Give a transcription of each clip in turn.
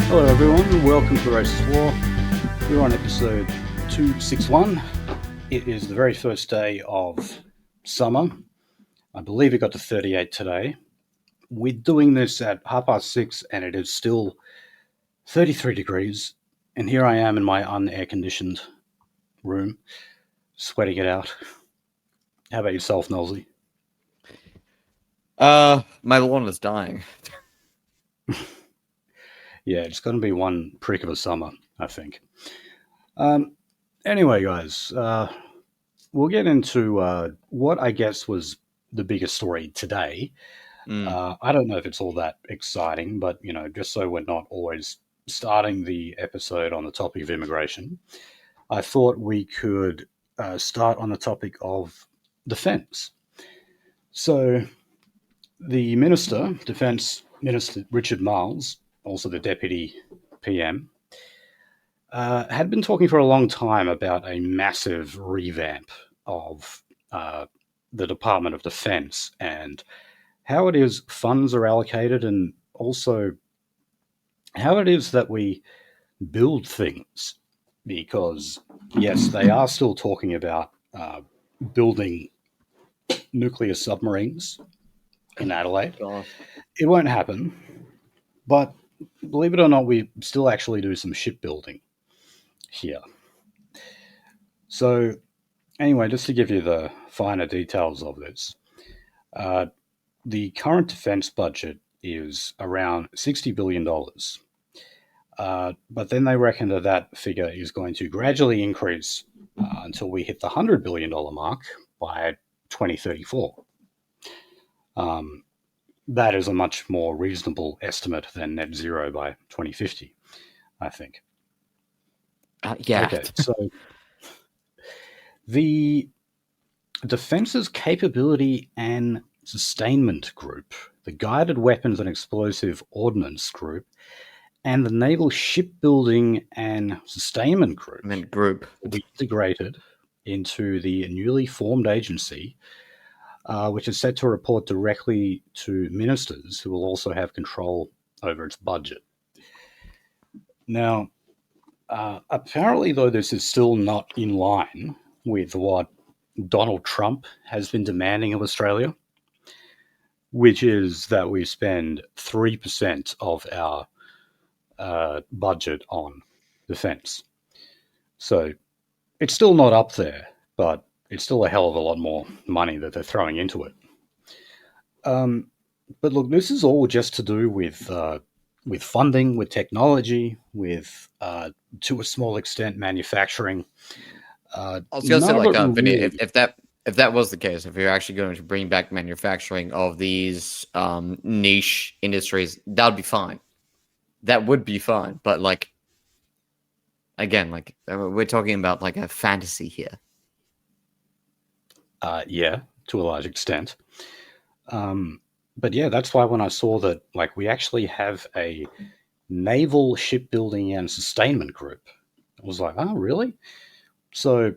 Hello everyone, welcome to Racist War. We're on episode 261. It is the very first day of summer. I believe it got to 38 today. We're doing this at 6:30 and it is still 33 degrees. And here I am in my unair-conditioned room, sweating it out. How about yourself, Nolsey? My lawn is dying. Yeah, it's going to be one prick of a summer, I think. Anyway, guys, we'll get into what I guess was the biggest story today. I don't know if it's all that exciting, but, just so we're not always starting the episode on the topic of immigration, I thought we could start on the topic of defence. So the Defence Minister Richard Marles, also the Deputy PM, had been talking for a long time about a massive revamp of the Department of Defence and how it is funds are allocated and also how it is that we build things. Because, yes, they are still talking about building nuclear submarines in Adelaide. God. It won't happen, but believe it or not, we still actually do some shipbuilding here. So, anyway, just to give you the finer details of this, the current defence budget is around $60 billion. But then they reckon that figure is going to gradually increase until we hit the $100 billion mark by 2034. That is a much more reasonable estimate than net zero by 2050, I think. Yeah. Okay, so the Defence's Capability and Sustainment Group, the Guided Weapons and Explosive Ordnance Group, and the Naval Shipbuilding and Sustainment Group will be integrated into the newly formed agency, which is set to report directly to ministers who will also have control over its budget. Now, apparently, though, this is still not in line with what Donald Trump has been demanding of Australia, which is that we spend 3% of our budget on defence. So it's still not up there, but it's still a hell of a lot more money that they're throwing into it. But look, this is all just to do with funding, with technology, with to a small extent manufacturing. I was going to say, Vinny, if that was the case, if you're actually going to bring back manufacturing of these niche industries, that would be fine. That would be fine. But again, we're talking about a fantasy here. Yeah, to a large extent. But yeah, that's why when I saw that, we actually have a Naval Shipbuilding and Sustainment Group, I was like, oh, really? So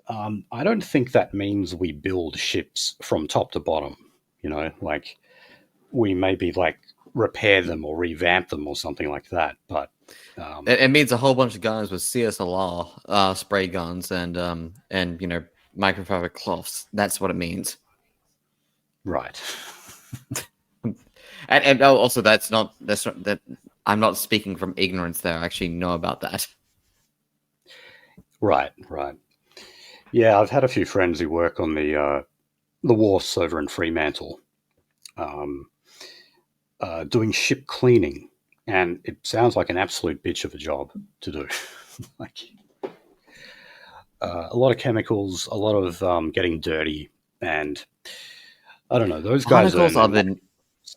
I don't think that means we build ships from top to bottom, we maybe repair them or revamp them or something like that. But it means a whole bunch of guys with CSLR spray guns and microfiber cloths. That's what it means. Right. and also that's not that I'm not speaking from ignorance there. I actually know about that. Right. Yeah, I've had a few friends who work on the wharfs over in Fremantle, doing ship cleaning, and it sounds like an absolute bitch of a job to do. A lot of chemicals, a lot of getting dirty, and I don't know. Those guys are the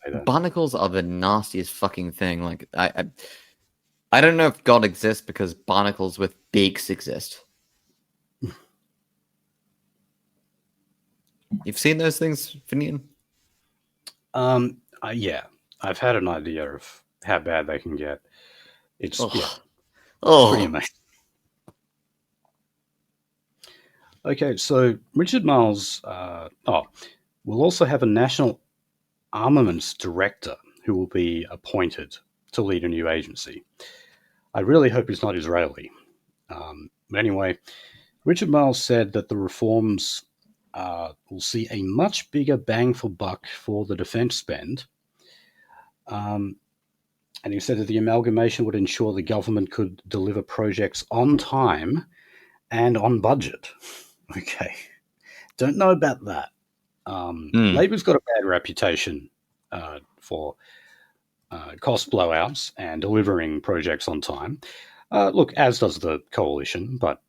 say that. Barnacles are the nastiest fucking thing. Like, I don't know if God exists because barnacles with beaks exist. You've seen those things, Finian? Yeah, I've had an idea of how bad they can get. It's pretty amazing. Okay, so Richard Marles, we'll also have a national armaments director who will be appointed to lead a new agency. I really hope he's not Israeli. But anyway, Richard Marles said that the reforms will see a much bigger bang for buck for the defence spend. And he said that the amalgamation would ensure the government could deliver projects on time and on budget. Okay. Don't know about that. Labor's got a bad reputation for cost blowouts and delivering projects on time. Look, as does the coalition, but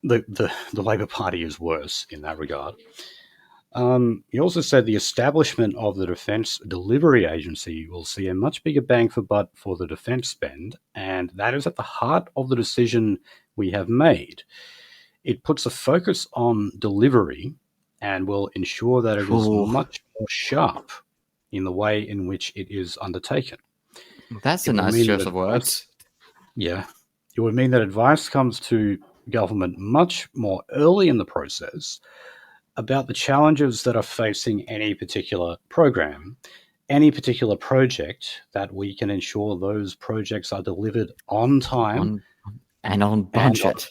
the Labor Party is worse in that regard. He also said the establishment of the Defence Delivery Agency will see a much bigger bang for buck for the defence spend, and that is at the heart of the decision we have made. It puts a focus on delivery and will ensure that it is much more sharp in the way in which it is undertaken. That's a nice choice of words. Yeah. It would mean that advice comes to government much more early in the process about the challenges that are facing any particular program, any particular project, that we can ensure those projects are delivered on time and on budget.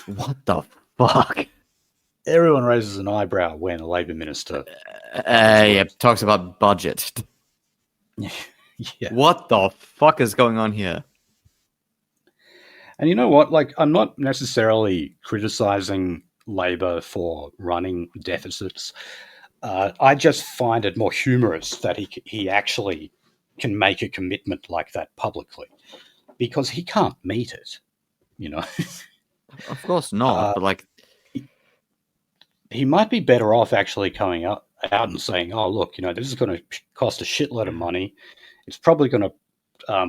What the fuck? Everyone raises an eyebrow when a Labor minister talks about budget. Yeah. What the fuck is going on here? And you know what? Like, I'm not necessarily criticizing Labor for running deficits. I just find it more humorous that he actually can make a commitment like that publicly, because he can't meet it, you know. Of course not, but like, he might be better off actually coming out and saying, "Oh, look, you know, this is going to cost a shitload of money. It's probably going to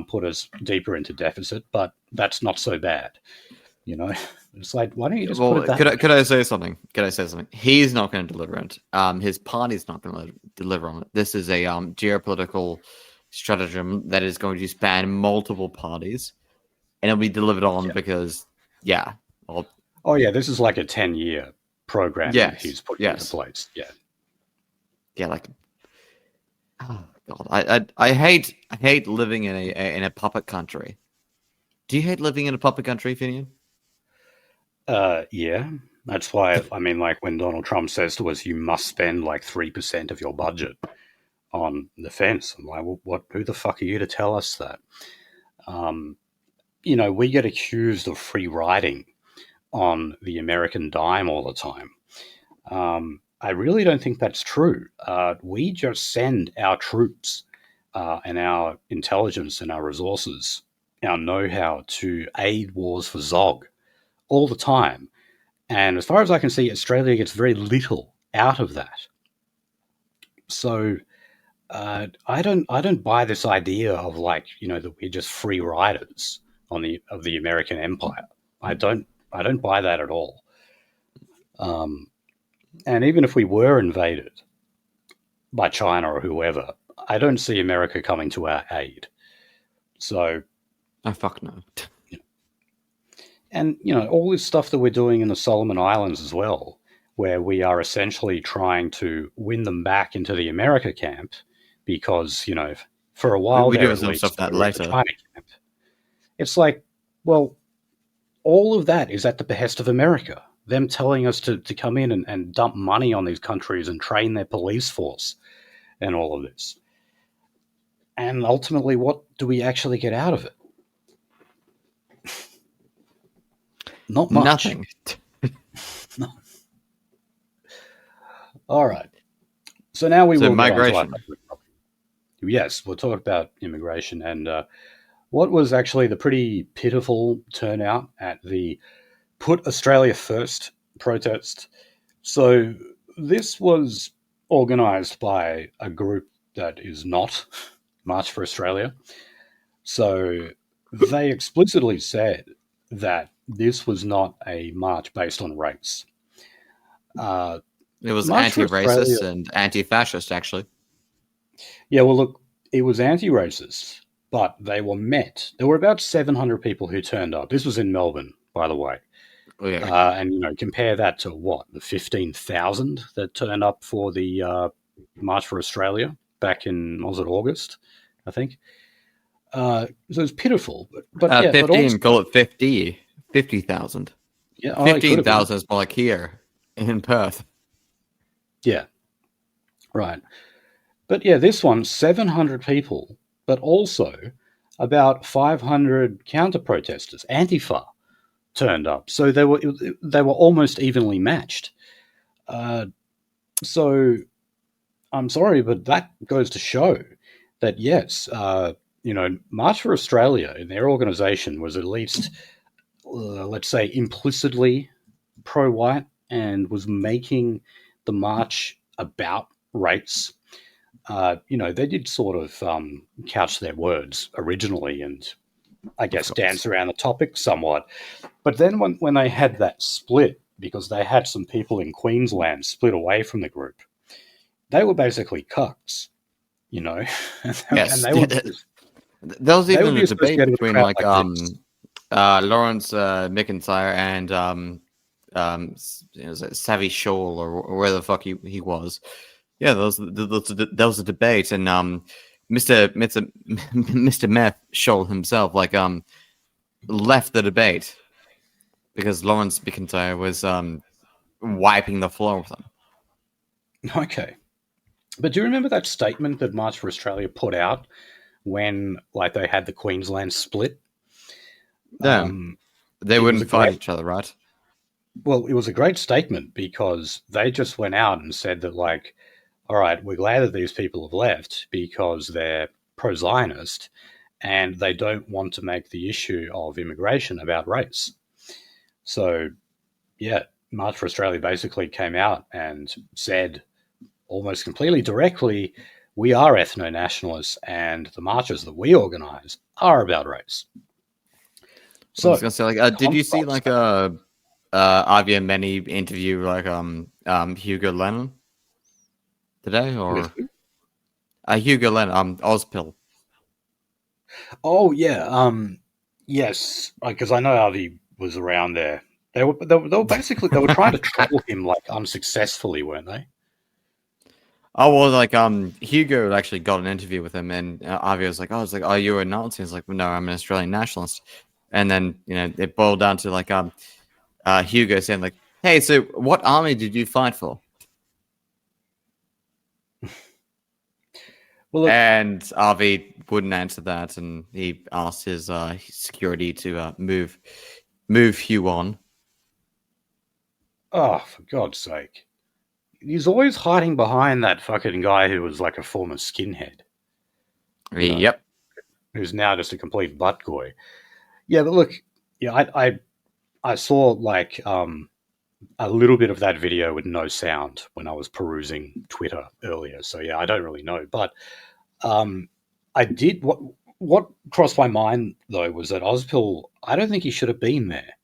put us deeper into deficit, but that's not so bad." You know, it's like, why don't you just put it that way? Could I say something? He's not going to deliver it. His party's not going to deliver on it. This is a geopolitical stratagem that is going to span multiple parties, and it'll be delivered on because, this is like a 10-year program he's put into place. Yeah, like, oh god, I hate living in a puppet country. Do you hate living in a puppet country, Finian? Yeah, that's why. I mean, like, when Donald Trump says to us, "You must spend like 3% of your budget on defense," I'm like, well, who the fuck are you to tell us that? You know, we get accused of free riding on the American dime all the time. I really don't think that's true. We just send our troops and our intelligence and our resources, our know-how, to aid wars for Zog all the time. And as far as I can see, Australia gets very little out of that. So I don't buy this idea of, like, you know, that we're just free riders of the American empire. I don't buy that at all. And even if we were invaded by China or whoever, I don't see America coming to our aid. So, oh fuck no. And, you know, all this stuff that we're doing in the Solomon Islands as well, where we are essentially trying to win them back into the America camp, because, you know, for a while we do some stuff that later. China camp. It's like, well, all of that is at the behest of America. Them telling us to come in and dump money on these countries and train their police force and all of this. And ultimately, what do we actually get out of it? Not much. Nothing. No. All right. So now we will migration. Yes, we'll talk about immigration and what was actually the pretty pitiful turnout at the Put Australia First protest. So this was organised by a group that is not March for Australia. So they explicitly said that this was not a march based on race. It was March for Australia. anti-racist and anti-fascist, actually. Yeah, well, look, it was anti-racist, but they were met. There were about 700 people who turned up. This was in Melbourne, by the way. Oh, yeah. And compare that to what, the 15,000 that turned up for the March for Australia back in, was it August? I think. So it's pitiful, but yeah, 15, but also, call it 50,000. yeah, 15,000 is more like here in Perth. Yeah, right. But yeah, this one, 700 people, but also about 500 counter protesters, Antifa, turned up. So they were almost evenly matched. So I'm sorry, but that goes to show that yes, March for Australia in their organisation was at least, let's say, implicitly pro-white and was making the march about race. They did sort of couch their words originally and I guess dance around the topic somewhat. But then when they had that split, because they had some people in Queensland split away from the group, they were basically cucks, Yes. and they were there was even a debate associated with a between crowd like this. Lawrence McIntyre and Savvy Shoal or where the fuck he was. Yeah, there was a debate, and Mr. Meth Shoal himself left the debate because Lawrence McIntyre was wiping the floor with him. Okay. But do you remember that statement that March for Australia put out when they had the Queensland split? Yeah. They wouldn't fight each other, right? Well, it was a great statement because they just went out and said that, all right, we're glad that these people have left because they're pro-Zionist and they don't want to make the issue of immigration about race. So, yeah, March for Australia basically came out and said almost completely directly, we are ethno-nationalists and the marches that we organise are about race. So, I was gonna say, did you see Avi Yemini interview Hugo Lennon today, or Hugo Lennon, Ozpil? Oh yeah, yes, because I know Avi was around there. They were basically they were trying to troll him unsuccessfully, weren't they? Oh well, Hugo actually got an interview with him, and Avi was like, "Oh, you're a Nazi." He's like, "No, I'm an Australian nationalist." And then it boiled down to Hugo saying "Hey, so what army did you fight for?" Well, and Avi wouldn't answer that, and he asked his security to move Hugh on. Oh, for God's sake! He's always hiding behind that fucking guy who was a former skinhead. Yep. Who's now just a complete butt goy. Yeah, but look, yeah, I saw a little bit of that video with no sound when I was perusing Twitter earlier. So yeah, I don't really know, but I did what crossed my mind though was that Ozpil, I don't think he should have been there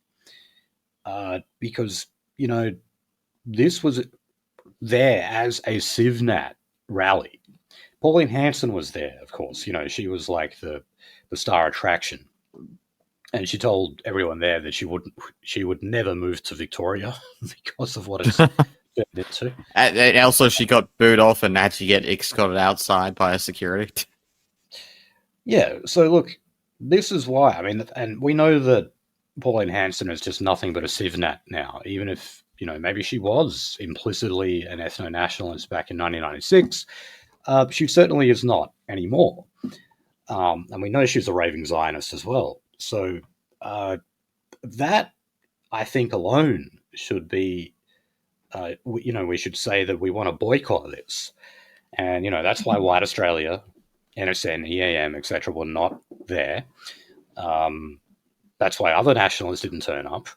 because this was there as a CivNat rally. Pauline Hanson was there, of course. She was the star attraction. And she told everyone there that she would never move to Victoria because of what it's turned into. And also, she got booed off and had to get escorted outside by a security. Yeah, so look, this is why. I mean, and we know that Pauline Hanson is just nothing but a CivNat now, even if, maybe she was implicitly an ethno-nationalist back in 1996. She certainly is not anymore. And we know she's a raving Zionist as well. So that, I think, alone should be, we should say that we want to boycott this. And, that's why White Australia, NSN, EAM, etc. were not there. That's why other nationalists didn't turn up.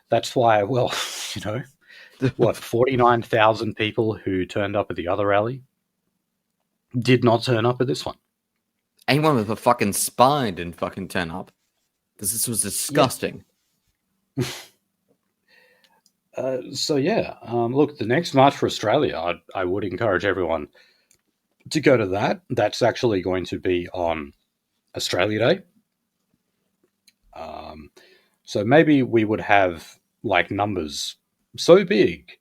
That's why, 49,000 people who turned up at the other rally? did not turn up at this one. Anyone with a fucking spine didn't fucking turn up. This was disgusting. Yeah. Look, the next March for Australia, I would encourage everyone to go to that. That's actually going to be on Australia Day. So maybe we would have like numbers so big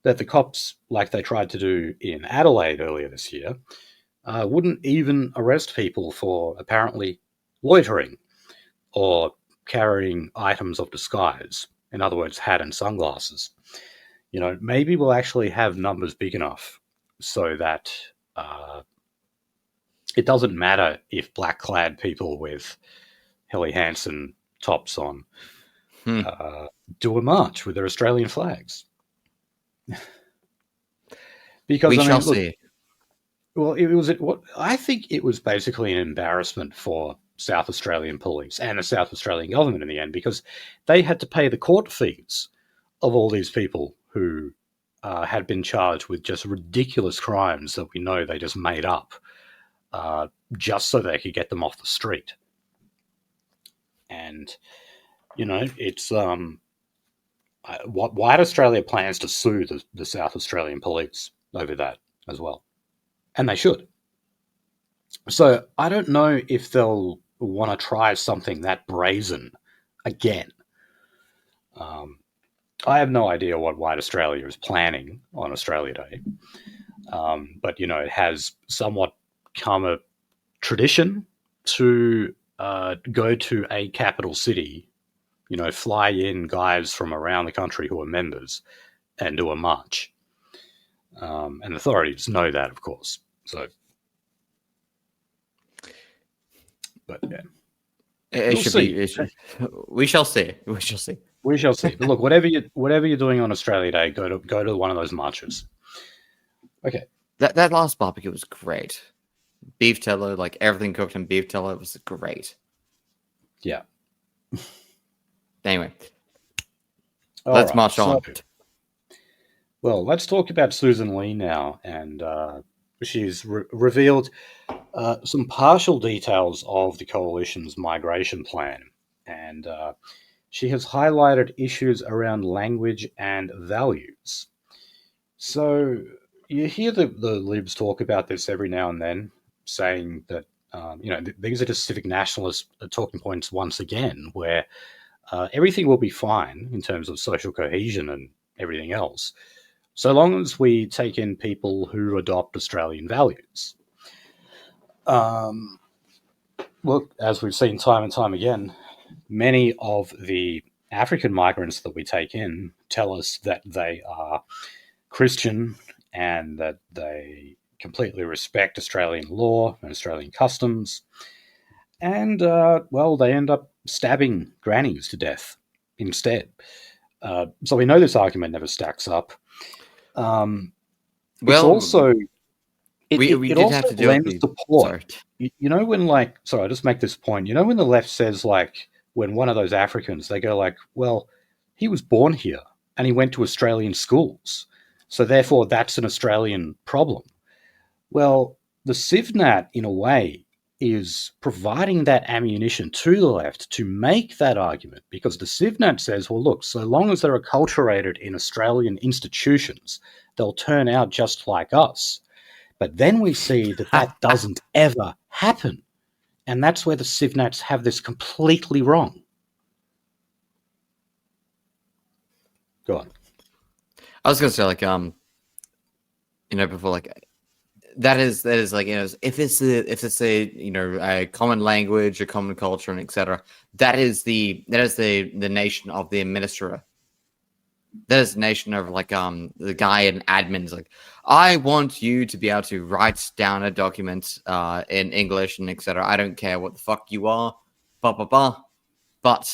that the cops, like they tried to do in Adelaide earlier this year, wouldn't even arrest people for apparently loitering or carrying items of disguise. In other words, hat and sunglasses. Maybe we'll actually have numbers big enough so that it doesn't matter if black-clad people with Helly Hansen tops on do a march with their Australian flags. Because we shall see. Well, I think it was basically an embarrassment for South Australian police and the South Australian government in the end, because they had to pay the court fees of all these people who had been charged with just ridiculous crimes that we know they just made up just so they could get them off the street. And, it's White Australia plans to sue the South Australian police over that as well. And they should. So I don't know if they'll want to try something that brazen again. I have no idea what White Australia is planning on Australia Day. But, it has somewhat come a tradition to go to a capital city, fly in guys from around the country who are members and do a march. And authorities know that, of course. So, but yeah. We shall see. We shall see. We shall see. But look, whatever you're doing on Australia Day, go to one of those marches. Okay. That last barbecue was great. Beef tallow, like everything cooked in beef tallow, was great. Yeah. Anyway, let's march on. Well, let's talk about Susan Lee now, and she's revealed some partial details of the coalition's migration plan, and she has highlighted issues around language and values. So you hear the Libs talk about this every now and then, saying that these are just civic nationalist talking points once again, where everything will be fine in terms of social cohesion and everything else, so long as we take in people who adopt Australian values. Look, as we've seen time and time again, many of the African migrants that we take in tell us that they are Christian and that they completely respect Australian law and Australian customs. And, they end up stabbing grannies to death instead. So we know this argument never stacks up. It's also... We did have to do lends support. I'll just make this point. When the left says, when one of those Africans, they go well, he was born here and he went to Australian schools, so therefore that's an Australian problem. Well, the CivNat, in a way, is providing that ammunition to the left to make that argument, because the CivNat says, well, look, so long as they're acculturated in Australian institutions, they'll turn out just like us. But then we see that doesn't ever happen. And that's where the CivNats have this completely wrong. Go on. I was going to say, before, that is if it's a common language, a common culture, and etc. That is the nation of the administrator. That is the nation of the guy in admin is I want you to be able to write down a document in English and etc. I don't care what the fuck you are, blah blah blah. But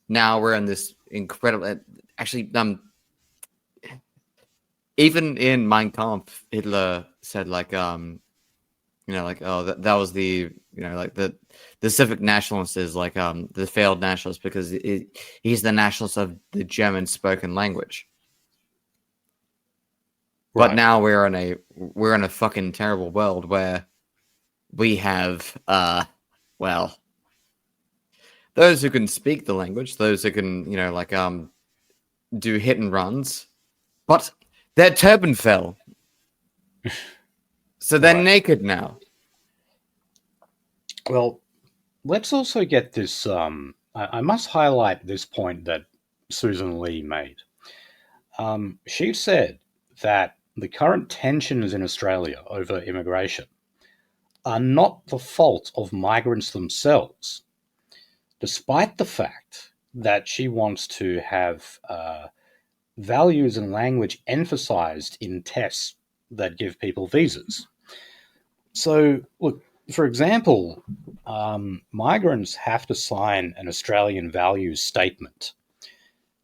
now we're in this incredible. Actually, even in Mein Kampf, Hitler said that was the the civic nationalist is the failed nationalist because he's the nationalist of the German spoken language. But now we're in a fucking terrible world where we have well, those who can speak the language, those who can, do hit and runs, but their turban fell. So they're naked now. Well, let's also get this. I must highlight this point that Susan Lee made. She said that the current tensions in Australia over immigration are not the fault of migrants themselves, despite the fact that she wants to have values and language emphasized in tests that give people visas. So, look, for example, migrants have to sign an Australian values statement.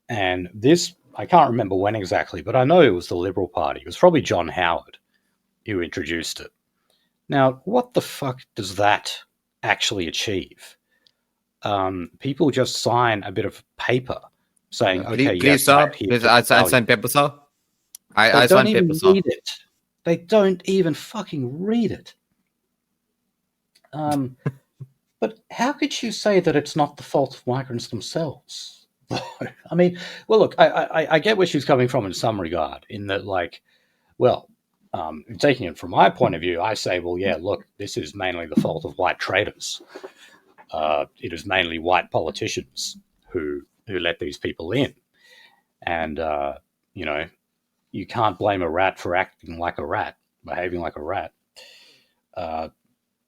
And this, I can't remember when exactly, but I know it was the Liberal Party. It was probably John Howard who introduced it. Now, what the fuck does that actually achieve? People just sign a bit of paper saying, "Okay, yes, I sign paper, sir. I don't even read it. They don't even fucking read it. But how could you say that it's not the fault of migrants themselves? I mean, well, look, I get where she's coming from in some regard, in that, like, well, taking it from my point of view, I say, well, yeah, look, this is mainly the fault of white traders. It is mainly white politicians who let these people in. And, you can't blame a rat for acting like a rat, behaving like a rat.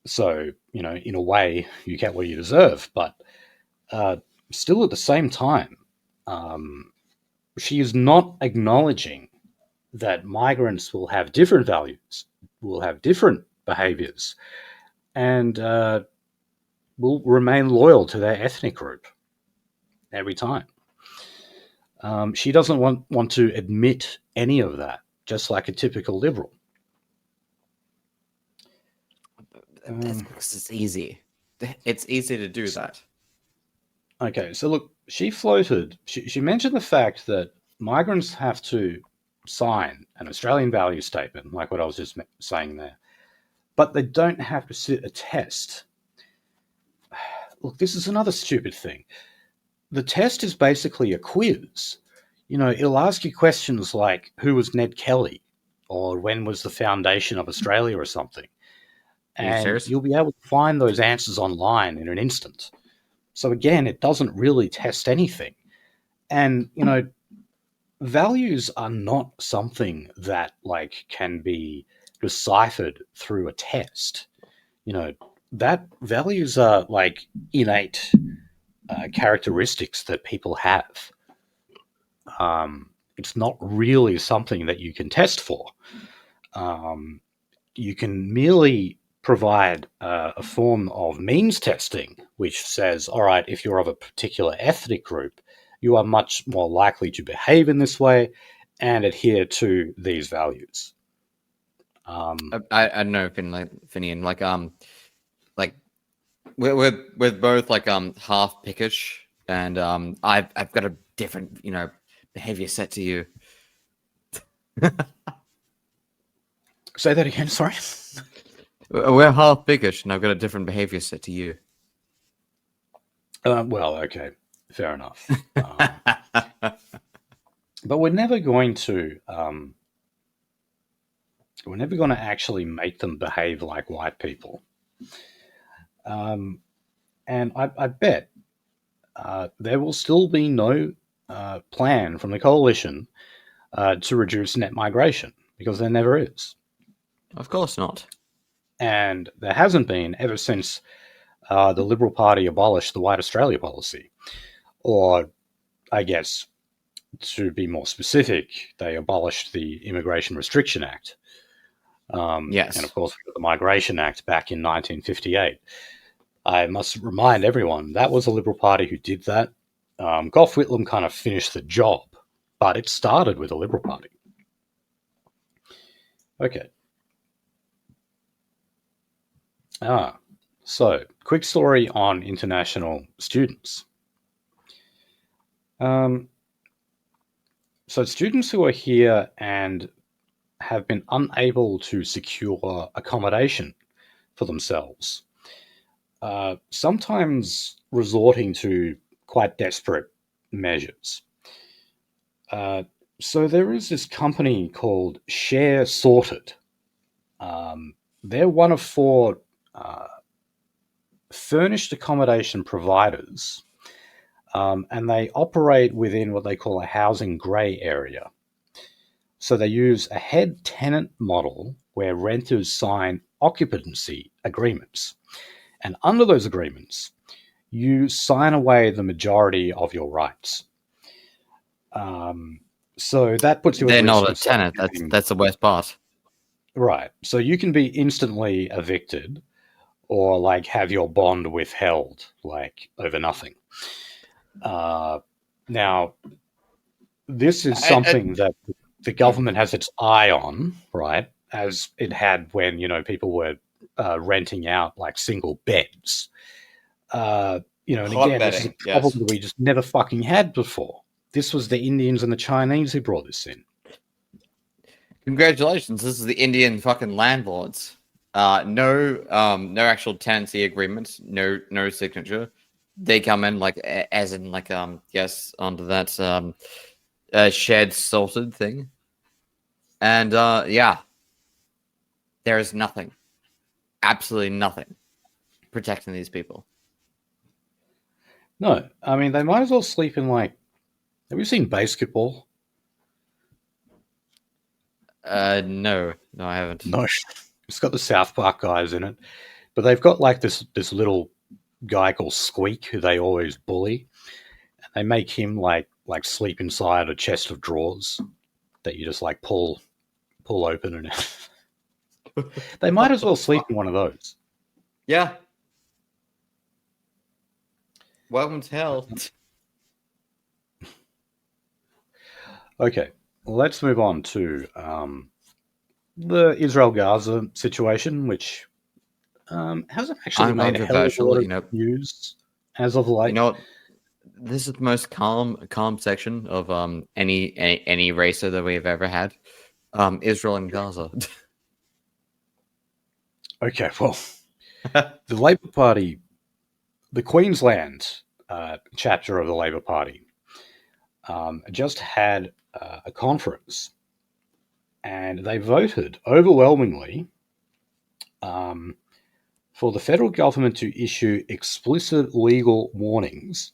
So, in a way, you get what you deserve. But still at the same time, she is not acknowledging that migrants will have different values, will have different behaviors, and will remain loyal to their ethnic group every time. She doesn't want to admit any of that, just like a typical liberal. That's because it's easy. It's easy to do that. Okay, so look, she mentioned the fact that migrants have to sign an Australian value statement, like what I was just saying there, but they don't have to sit a test. Look, this is another stupid thing. The test is basically a quiz. It'll ask you questions like, who was Ned Kelly? Or when was the foundation of Australia or something? And you'll be able to find those answers online in an instant. So again, it doesn't really test anything. And, values are not something that, like, can be deciphered through a test. That values are like innate characteristics that people have. It's not really something that you can test for. You can merely provide a form of means testing, which says, all right, if you're of a particular ethnic group, you are much more likely to behave in this way and adhere to these values. I don't know, Finian, like we're both like half pickish, and I've got a different behavior set to you. Say that again, sorry. We're half pickish, and I've got a different behavior set to you. Well, okay, fair enough. But we're never going to actually make them behave like white people. And I bet there will still be no plan from the coalition to reduce net migration, because there never is. Of course not. And there hasn't been ever since the Liberal Party abolished the White Australia policy. Or, I guess, to be more specific, they abolished the Immigration Restriction Act. Yes. And, of course, we got the Migration Act back in 1958. I must remind everyone, that was the Liberal Party who did that. Gough Whitlam kind of finished the job, but it started with the Liberal Party. Okay. So, quick story on international students. So students who are here and have been unable to secure accommodation for themselves, sometimes resorting to quite desperate measures. So there is this company called Share Sorted. They're one of 4 furnished accommodation providers, and they operate within what they call a housing grey area. So they use a head tenant model where renters sign occupancy agreements. And under those agreements, you sign away the majority of your rights. So that puts you at They're risk not a of someone tenant. getting, That's the worst part. right. So you can be instantly evicted or like have your bond withheld, like over nothing. Now, this is something that the government has its eye on, right? As it had when, people were renting out like single beds. And again, this is a Hotbedding, problem yes. that we just never fucking had before. This was the Indians and the Chinese who brought this in. Congratulations, this is the Indian fucking landlords. No actual tenancy agreements, no signature. They come in like as in like yes, onto that shared sorted thing. And yeah. There is nothing. Absolutely nothing protecting these people. No, I mean they might as well sleep in like. Have you seen basketball? No, I haven't. No, it's got the South Park guys in it, but they've got like this little guy called Squeak who they always bully. They make him like sleep inside a chest of drawers that you just like pull open, and they might as well sleep in one of those. Yeah. Welcome to hell. Okay, let's move on to the Israel-Gaza situation, which hasn't actually made a hell of a lot of news as of late. You know what? This is the most calm section of any racer that we've ever had. Israel and Gaza. Okay, well, the Labour Party, the Queensland chapter of the Labour Party, just had a conference, and they voted overwhelmingly for the federal government to issue explicit legal warnings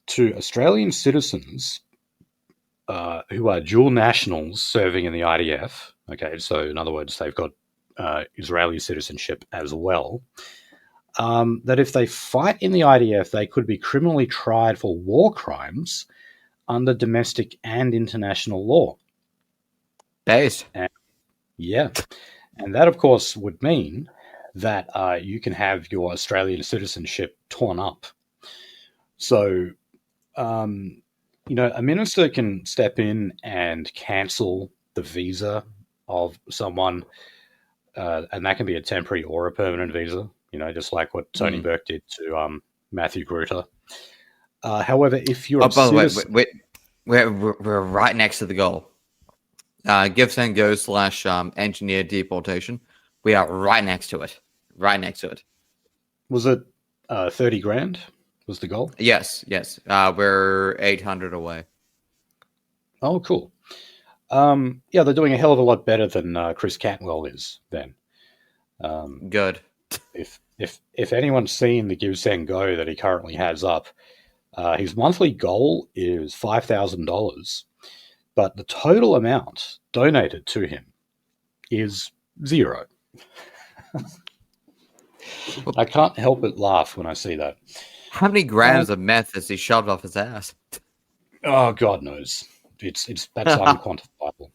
to Australian citizens who are dual nationals serving in the IDF. Okay, so in other words, they've got Israeli citizenship as well. That if they fight in the IDF, they could be criminally tried for war crimes under domestic and international law. Based. Yeah. And that, of course, would mean that you can have your Australian citizenship torn up. So, a minister can step in and cancel the visa of someone, and that can be a temporary or a permanent visa, just like what Tony Burke did to Matthew Grutter. However, if you're by the way, we're right next to the goal. Give Send Go / engineer deportation. We are right next to it. Right next to it. Was it 30 grand was the goal? Yes. We're 800 away. Oh, cool. Yeah, they're doing a hell of a lot better than Chris Cantwell is then. Good. If anyone's seen the Give Send Go that he currently has up, his monthly goal is $5,000, but the total amount donated to him is $0. I can't help but laugh when I see that. How many grams of meth has he shoved off his ass? Oh, God knows. That's unquantifiable.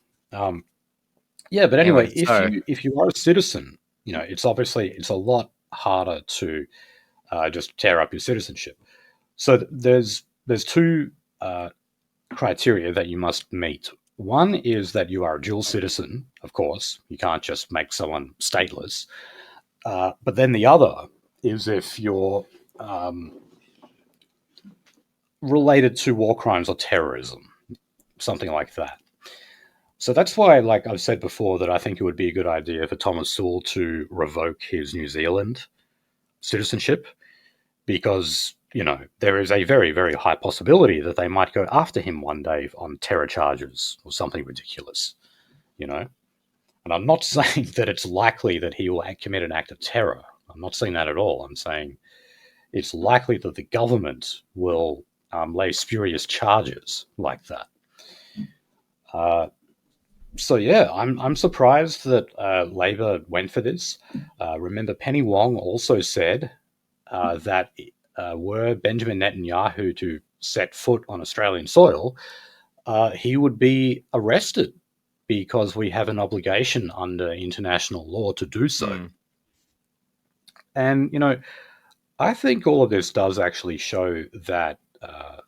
Yeah, but anyway, if you are a citizen, it's a lot harder to just tear up your citizenship. So there's 2 criteria that you must meet. One is that you are a dual citizen, of course. You can't just make someone stateless. But then the other is if you're related to war crimes or terrorism, something like that. So that's why, like I've said before, that I think it would be a good idea for Thomas Sewell to revoke his New Zealand citizenship, because, there is a very, very high possibility that they might go after him one day on terror charges or something ridiculous, And I'm not saying that it's likely that he will commit an act of terror. I'm not saying that at all. I'm saying it's likely that the government will lay spurious charges like that. So yeah, I'm surprised that Labor went for this. Remember, Penny Wong also said that were Benjamin Netanyahu to set foot on Australian soil, he would be arrested because we have an obligation under international law to do so. And, I think all of this does actually show that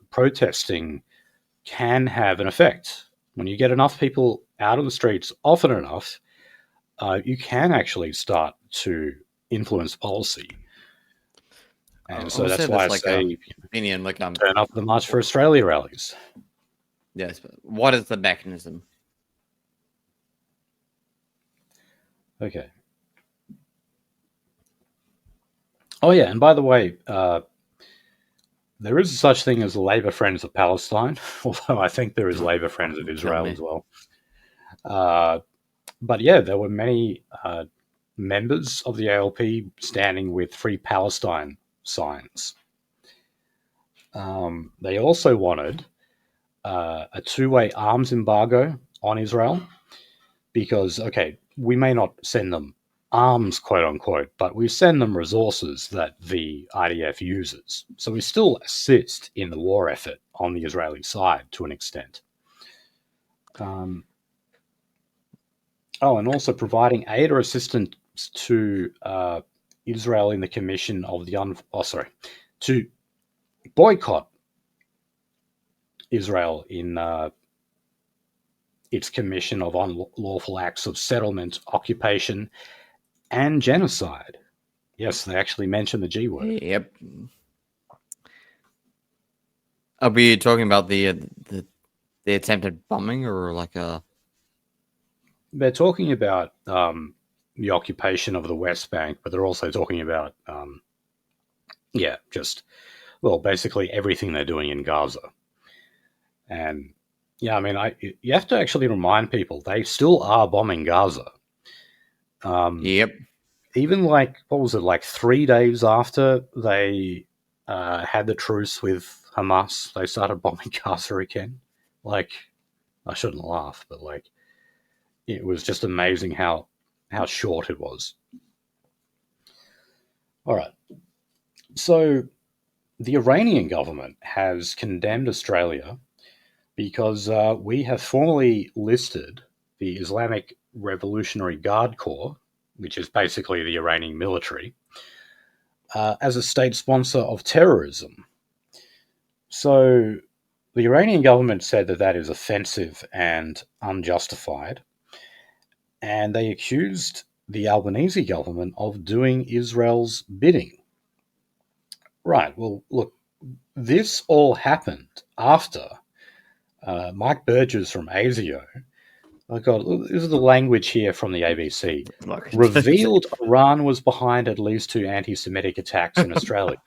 protesting can have an effect. When you get enough people out of the streets often enough, you can actually start to influence policy. And so that's why I say, opinion, turn up the March for Australia rallies. Yes, but what is the mechanism? Okay. Oh yeah, and by the way, there is such thing as Labour Friends of Palestine, although I think there is Labour Friends of Israel as well. But yeah, there were many members of the ALP standing with Free Palestine signs. They also wanted a two-way arms embargo on Israel because, okay, we may not send them arms, quote unquote, but we send them resources that the IDF uses. So we still assist in the war effort on the Israeli side to an extent. And also providing aid or assistance to Israel in the commission of the to boycott Israel in its commission of unlawful acts of settlement, occupation, and genocide. Yes, they actually mention the G word. Yep. Are we talking about the attempted bombing or like a? They're talking about the occupation of the West Bank, but they're also talking about basically everything they're doing in Gaza. And yeah, I mean, you have to actually remind people they still are bombing Gaza. Yep. Even like 3 days after they had the truce with Hamas, they started bombing Gaza again. Like, I shouldn't laugh, but like, it was just amazing how short it was. All right. So the Iranian government has condemned Australia because we have formally listed the Islamic Revolutionary Guard Corps, which is basically the Iranian military, as a state sponsor of terrorism. So the Iranian government said that is offensive and unjustified, and they accused the Albanese government of doing Israel's bidding. Right, well, look, this all happened after Mike Burgess from ASIO, oh God, this is the language here from the ABC, revealed Iran was behind at least 2 anti-Semitic attacks in Australia.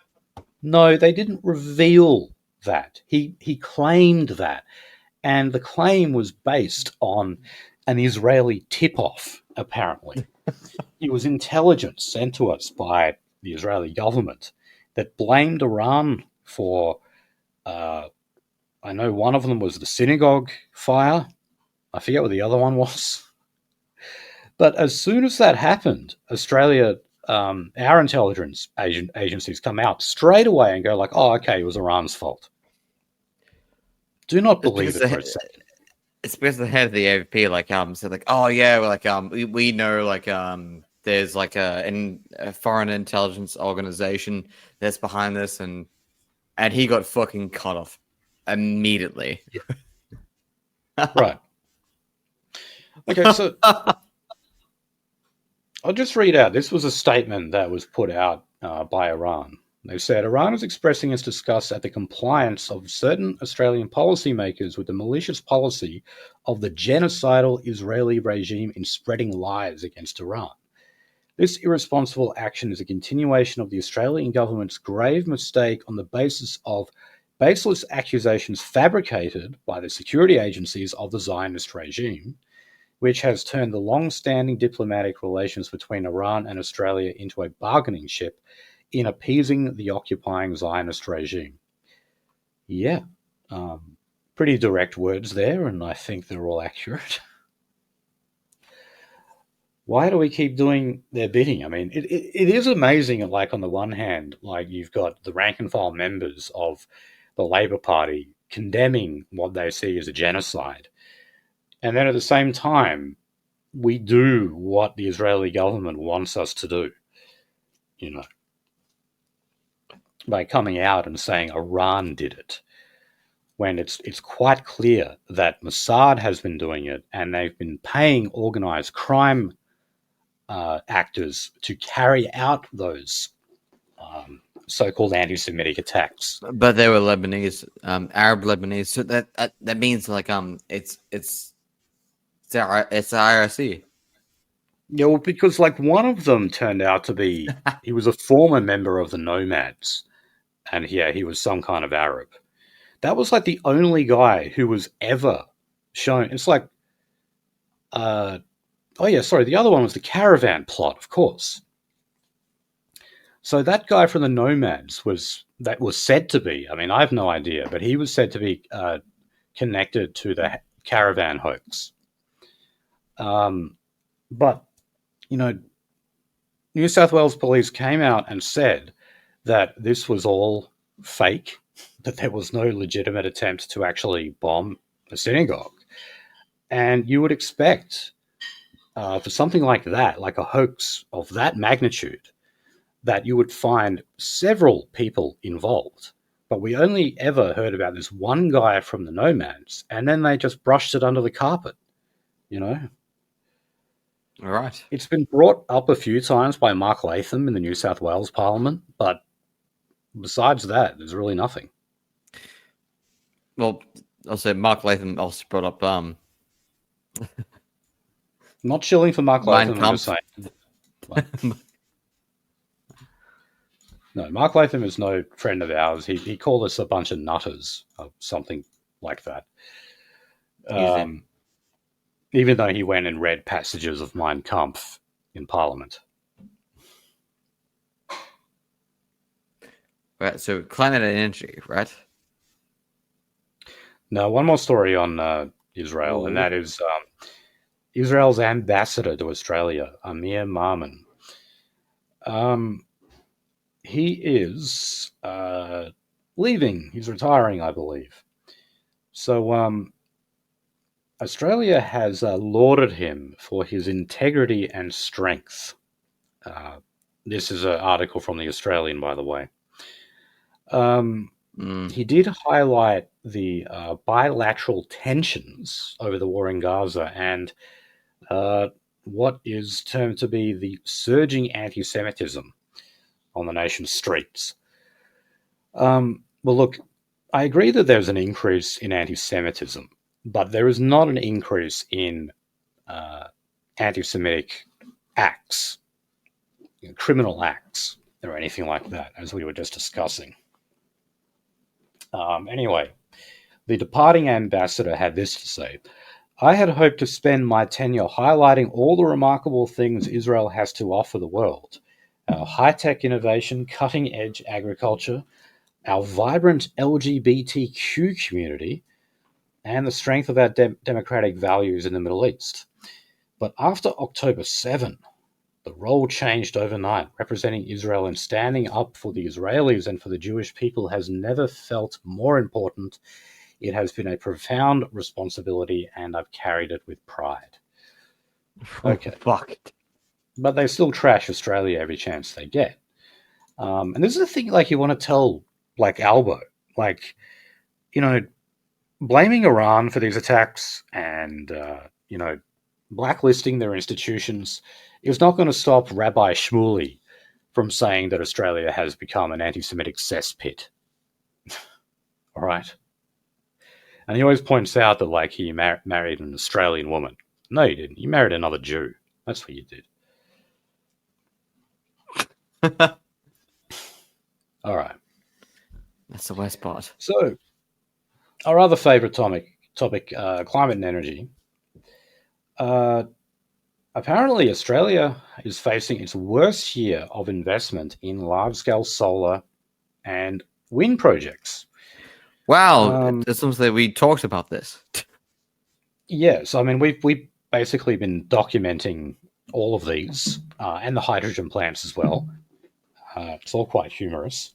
No, they didn't reveal that. He claimed that. And the claim was based on an Israeli tip-off, apparently. It was intelligence sent to us by the Israeli government that blamed Iran for, I know one of them was the synagogue fire. I forget what the other one was. But as soon as that happened, Australia, our intelligence agencies come out straight away and go like, oh, okay, it was Iran's fault. Do not believe it for a second. It's because the head of the AFP said like, oh yeah, we know there's like a foreign intelligence organization that's behind this, and he got fucking cut off immediately. Yeah. Right. Okay, so I'll just read out. This was a statement that was put out by Iran. They said Iran is expressing its disgust at the compliance of certain Australian policymakers with the malicious policy of the genocidal Israeli regime in spreading lies against Iran. This irresponsible action is a continuation of the Australian government's grave mistake on the basis of baseless accusations fabricated by the security agencies of the Zionist regime, which has turned the long-standing diplomatic relations between Iran and Australia into a bargaining chip in appeasing the occupying Zionist regime. Yeah, pretty direct words there, and I think they're all accurate. Why do we keep doing their bidding? I mean, it is amazing, like, on the one hand, like, you've got the rank and file members of the Labor Party condemning what they see as a genocide. And then at the same time, we do what the Israeli government wants us to do, you know, by coming out and saying Iran did it, when it's quite clear that Mossad has been doing it, and they've been paying organized crime actors to carry out those so-called anti-Semitic attacks. But they were Lebanese, Arab Lebanese, so that means like it's the IRC. Yeah, well, because like one of them turned out to be he was a former member of the Nomads, and yeah, he was some kind of Arab. That was like the only guy who was ever shown. It's like, oh yeah, sorry, the other one was the Caravan plot, of course. So that guy from the Nomads was said to be, I mean, I have no idea, but he was said to be connected to the Caravan hoax. But, you know, New South Wales police came out and said that this was all fake, that there was no legitimate attempt to actually bomb a synagogue. And you would expect for something like that, like a hoax of that magnitude, that you would find several people involved. But we only ever heard about this one guy from the Nomads, and then they just brushed it under the carpet, you know? All right. It's been brought up a few times by Mark Latham in the New South Wales Parliament, but besides that, there's really nothing. Well, I'll say Mark Latham also brought up not shilling for Mark Latham, I'm just saying. Like, no, Mark Latham is no friend of ours. He called us a bunch of nutters or something like that. Even though he went and read passages of Mein Kampf in Parliament. Right, so climate and energy, right? No, one more story on Israel, and that is Israel's ambassador to Australia, Amir Mamun. He is leaving. He's retiring, I believe. So Australia has lauded him for his integrity and strength. This is an article from The Australian, by the way. He did highlight the bilateral tensions over the war in Gaza and what is termed to be the surging anti-Semitism on the nation's streets. Well, look, I agree that there's an increase in anti-Semitism, but there is not an increase in anti-Semitic acts, criminal acts, or anything like that, as we were just discussing. Anyway, the departing ambassador had this to say: I had hoped to spend my tenure highlighting all the remarkable things Israel has to offer the world. Our high-tech innovation, cutting-edge agriculture, our vibrant LGBTQ community, and the strength of our democratic values in the Middle East. But after October 7, the role changed overnight. Representing Israel and standing up for the Israelis and for the Jewish people has never felt more important. It has been a profound responsibility, and I've carried it with pride. Okay. Fuck it. But they still trash Australia every chance they get. And this is the thing, like, you want to tell, like, Albo, like, you know, blaming Iran for these attacks and, you know, blacklisting their institutions is not going to stop Rabbi Shmuley from saying that Australia has become an anti-Semitic cesspit. All right. And he always points out that, like, he married an Australian woman. No, you didn't. You married another Jew. That's what you did. All right. That's the worst part. So, our other favorite topic, climate and energy. Apparently, Australia is facing its worst year of investment in large-scale solar and wind projects. Wow, it seems that we talked about this. Yes, I mean, we've basically been documenting all of these and the hydrogen plants as well. It's all quite humorous.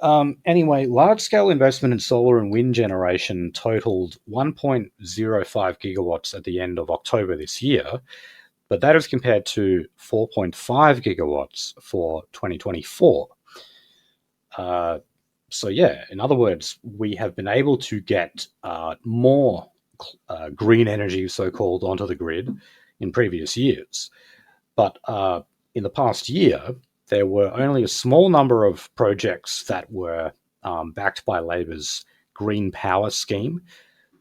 Anyway, large-scale investment in solar and wind generation totaled 1.05 gigawatts at the end of October this year, but that is compared to 4.5 gigawatts for 2024. So yeah, in other words, we have been able to get more green energy, so-called, onto the grid in previous years. But in the past year, there were only a small number of projects that were backed by Labor's Green Power scheme.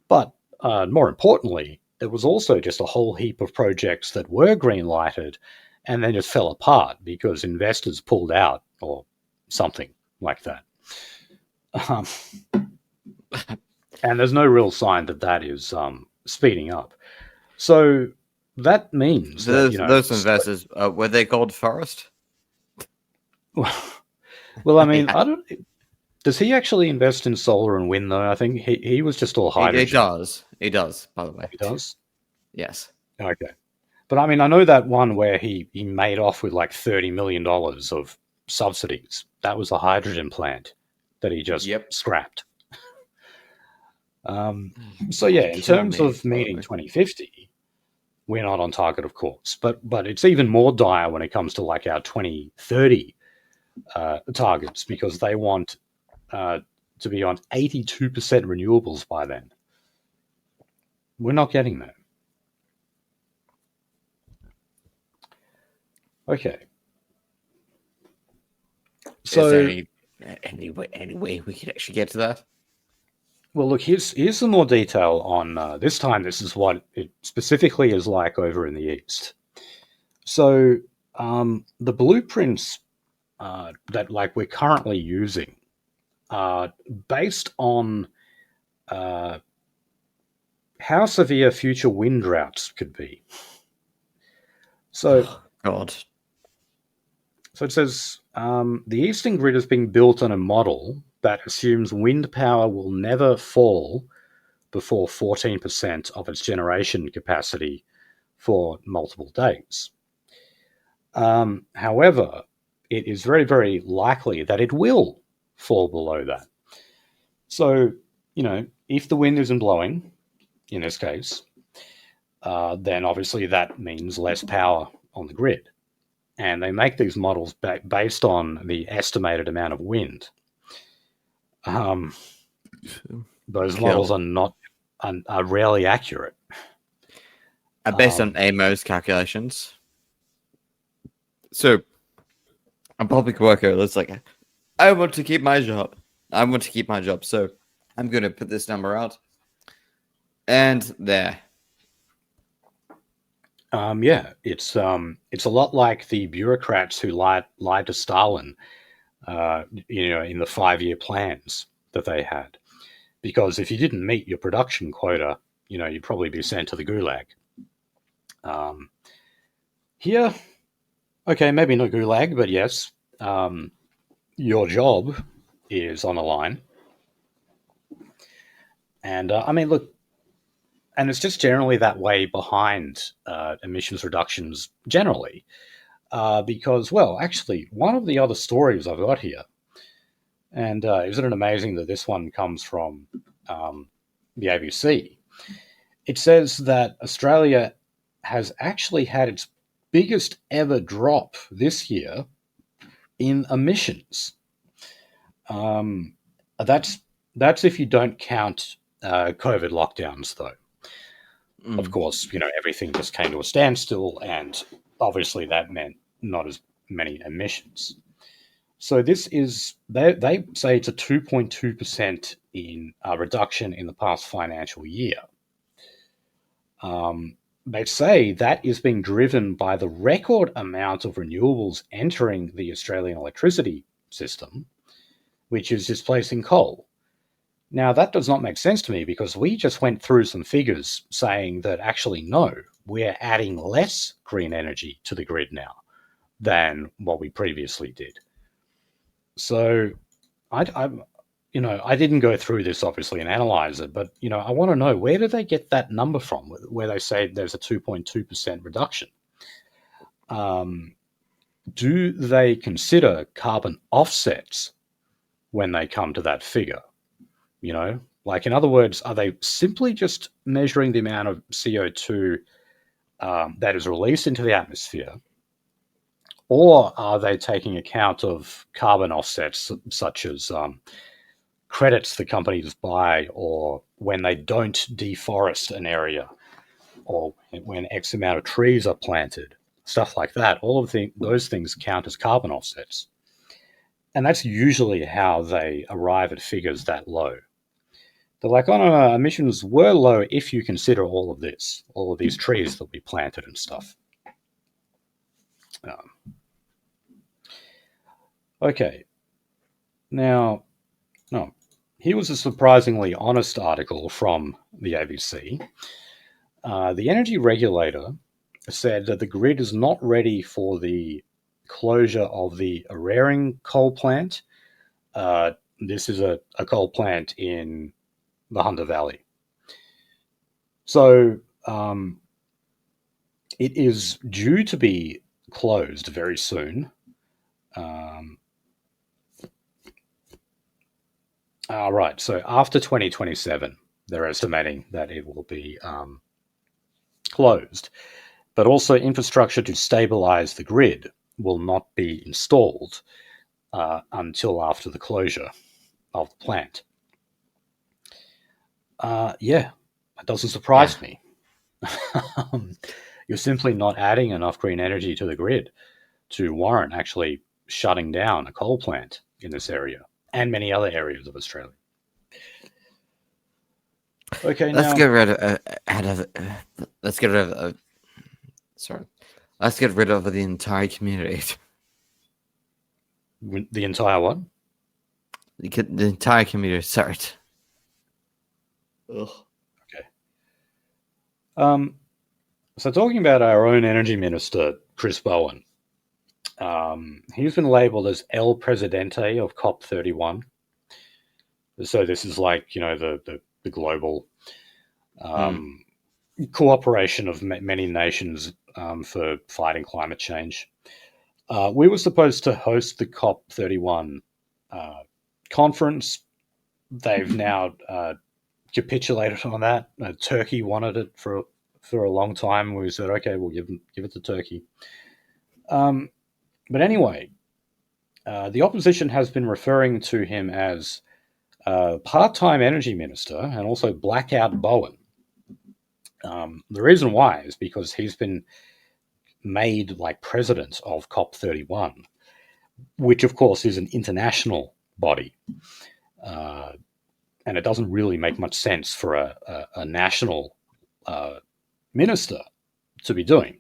But more importantly, there was also just a whole heap of projects that were green-lighted and then just fell apart because investors pulled out or something like that. And there's no real sign that that is speeding up. So that means that, those investors, were they called Forest? Well, I mean, I don't. Does he actually invest in solar and wind though? I think he was just all hydrogen. He does. He does, by the way. He does? Yes. Okay. But I mean, I know that one where he made off with like $30 million of subsidies. That was a hydrogen plant that he just scrapped. So yeah, in terms of meeting 2050, we're not on target, of course. But it's even more dire when it comes to like our 2030 targets, because they want to be on 82% renewables by then. We're not getting there. Okay. So, is there any way we could actually get to that? Well, look, here's some more detail on this time. This is what it specifically is like over in the East. So the blueprints that like we're currently using are based on how severe future wind droughts could be. So, God. So it says the Eastern Grid is being built on a model that assumes wind power will never fall before 14% of its generation capacity for multiple days. However, it is very, very likely that it will fall below that. So, if the wind isn't blowing, in this case, then obviously that means less power on the grid. And they make these models based on the estimated amount of wind. Those models are rarely accurate. Based on AMO's calculations. So, a public worker looks like, I want to keep my job. So, I'm going to put this number out. And there. Yeah, it's a lot like the bureaucrats who lied to Stalin, in the 5-year plans that they had. Because if you didn't meet your production quota, you'd probably be sent to the gulag. Here, okay, maybe not gulag, but yes, your job is on the line. And I mean, look, and it's just generally that way behind emissions reductions generally. Because, well, actually, one of the other stories I've got here, and isn't it amazing that this one comes from the ABC? It says that Australia has actually had its biggest ever drop this year in emissions. That's if you don't count COVID lockdowns, though. Of course, everything just came to a standstill, and obviously that meant not as many emissions. So this is, they say it's a 2.2% in reduction in the past financial year. They say that is being driven by the record amount of renewables entering the Australian electricity system, which is displacing coal. Now, that does not make sense to me because we just went through some figures saying that actually, no, we're adding less green energy to the grid now than what we previously did. So I didn't go through this obviously and analyze it, but I want to know, where do they get that number from where they say there's a 2.2% reduction? Do they consider carbon offsets when they come to that figure? Like, in other words, are they simply just measuring the amount of CO2 that is released into the atmosphere? Or are they taking account of carbon offsets such as credits the companies buy, or when they don't deforest an area, or when X amount of trees are planted, stuff like that? All of those things count as carbon offsets. And that's usually how they arrive at figures that low. They're like, oh, no, emissions were low if you consider all of this, all of these trees that we planted and stuff. Okay. Now, no, here was a surprisingly honest article from the ABC. The energy regulator said that the grid is not ready for the closure of the Araring coal plant. This is a coal plant in the Hunter Valley. So it is due to be closed very soon. Right, so after 2027, they're estimating that it will be closed. But also, infrastructure to stabilize the grid will not be installed until after the closure of the plant. Yeah, that doesn't surprise me. You're simply not adding enough green energy to the grid to warrant actually shutting down a coal plant in this area and many other areas of Australia. Okay, let's now get rid of the entire community. The entire what? The entire community. Sorry. Ugh. Okay. So talking about our own energy minister, Chris Bowen, he's been labelled as El Presidente of COP31. So this is like, the global cooperation of many nations for fighting climate change. We were supposed to host the COP31 conference. They've now capitulated on that. Turkey wanted it for a long time. We said, okay, we'll give it to Turkey. But anyway, the opposition has been referring to him as part-time energy minister and also Blackout Bowen. The reason why is because he's been made like president of COP31, which of course is an international body. And it doesn't really make much sense for a national minister to be doing.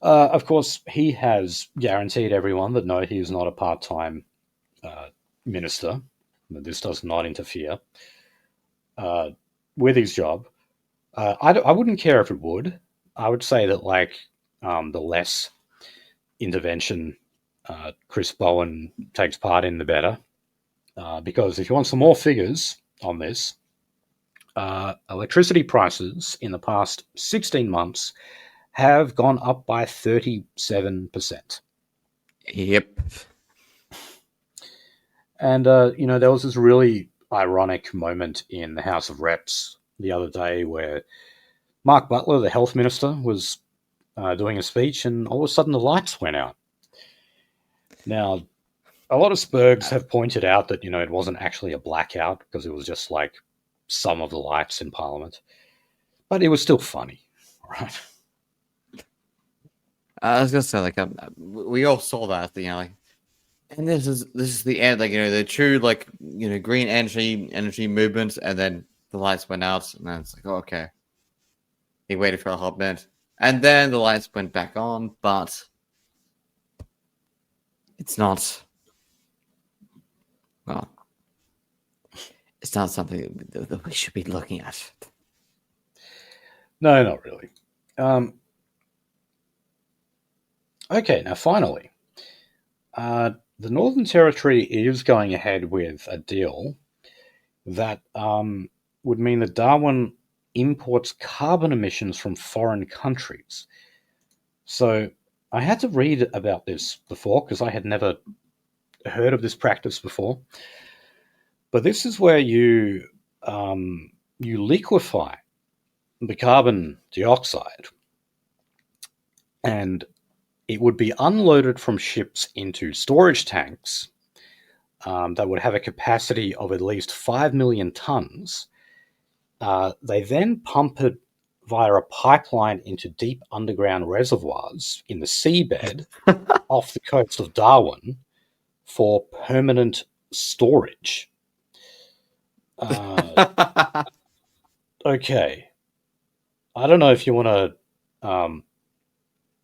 Of course, he has guaranteed everyone that no, he is not a part-time minister. This does not interfere with his job. I wouldn't care if it would. I would say that the less intervention Chris Bowen takes part in, the better. Because if you want some more figures on this, electricity prices in the past 16 months have gone up by 37%. Yep. And, there was this really ironic moment in the House of Reps the other day where Mark Butler, the health minister, was doing a speech and all of a sudden the lights went out. Now, a lot of Spurgs have pointed out that, it wasn't actually a blackout because it was just like some of the lights in Parliament. But it was still funny, right? I was gonna say, like, we all saw that, like, and this is the end, like, the true, like, green energy movement, and then the lights went out, and then it's like, oh, okay. He waited for a hot minute, and then the lights went back on, but it's not. Well, it's not something that we should be looking at. No, not really. Okay, now finally, the Northern Territory is going ahead with a deal that would mean that Darwin imports carbon emissions from foreign countries. So I had to read about this before because I had never heard of this practice before. But this is where you liquefy the carbon dioxide, and it would be unloaded from ships into storage tanks that would have a capacity of at least 5 million tons. They then pump it via a pipeline into deep underground reservoirs in the seabed off the coast of Darwin for permanent storage. Okay. I don't know if you want to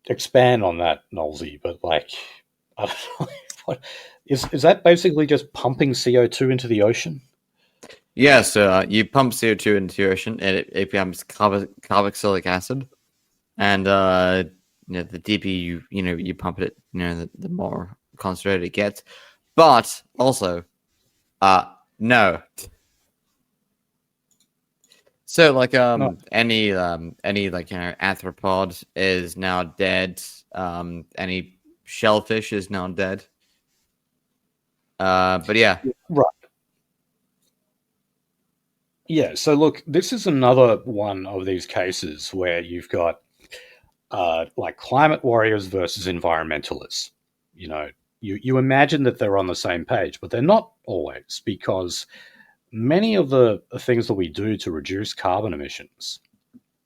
expand on that, Nolsey, but like, I don't know. What, is that basically just pumping CO2 into the ocean? Yeah, so you pump CO2 into the ocean, and it becomes carboxylic acid, and the deeper you pump it, the more concentrated it gets. But also, no. So like No. any like arthropod is now dead. Any shellfish is now dead. But yeah. Right. Yeah, so look, this is another one of these cases where you've got like climate warriors versus environmentalists. You imagine that they're on the same page, but they're not always, because many of the things that we do to reduce carbon emissions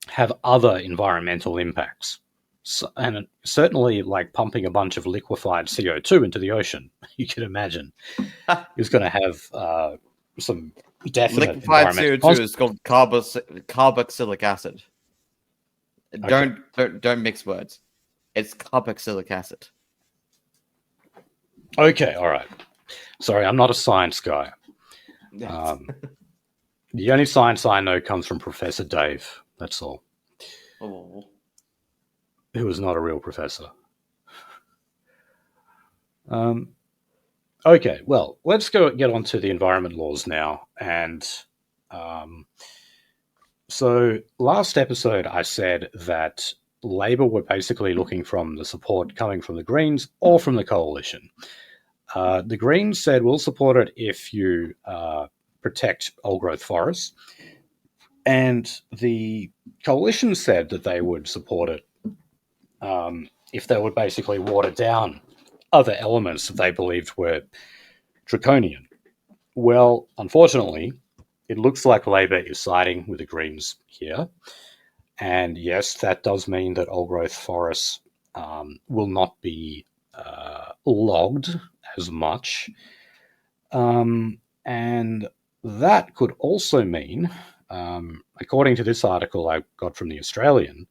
have other environmental impacts. So, and certainly, like pumping a bunch of liquefied CO2 into the ocean, you can imagine, is going to have some definite Liquefied environmental CO2 is called carboxylic acid. Okay. Don't mix words. It's carboxylic acid. Okay, all right. Sorry, I'm not a science guy. The only science I know comes from Professor Dave. That's all. Oh. Who was not a real professor. Okay, well, let's get on to the environment laws now. And so last episode, I said that Labor were basically looking from the support coming from the Greens or from the coalition. The Greens said, we'll support it if you protect old-growth forests. And the coalition said that they would support it if they would basically water down other elements that they believed were draconian. Well, unfortunately, it looks like Labor is siding with the Greens here. And yes, that does mean that old-growth forests will not be logged as much. And that could also mean, according to this article I got from the Australian,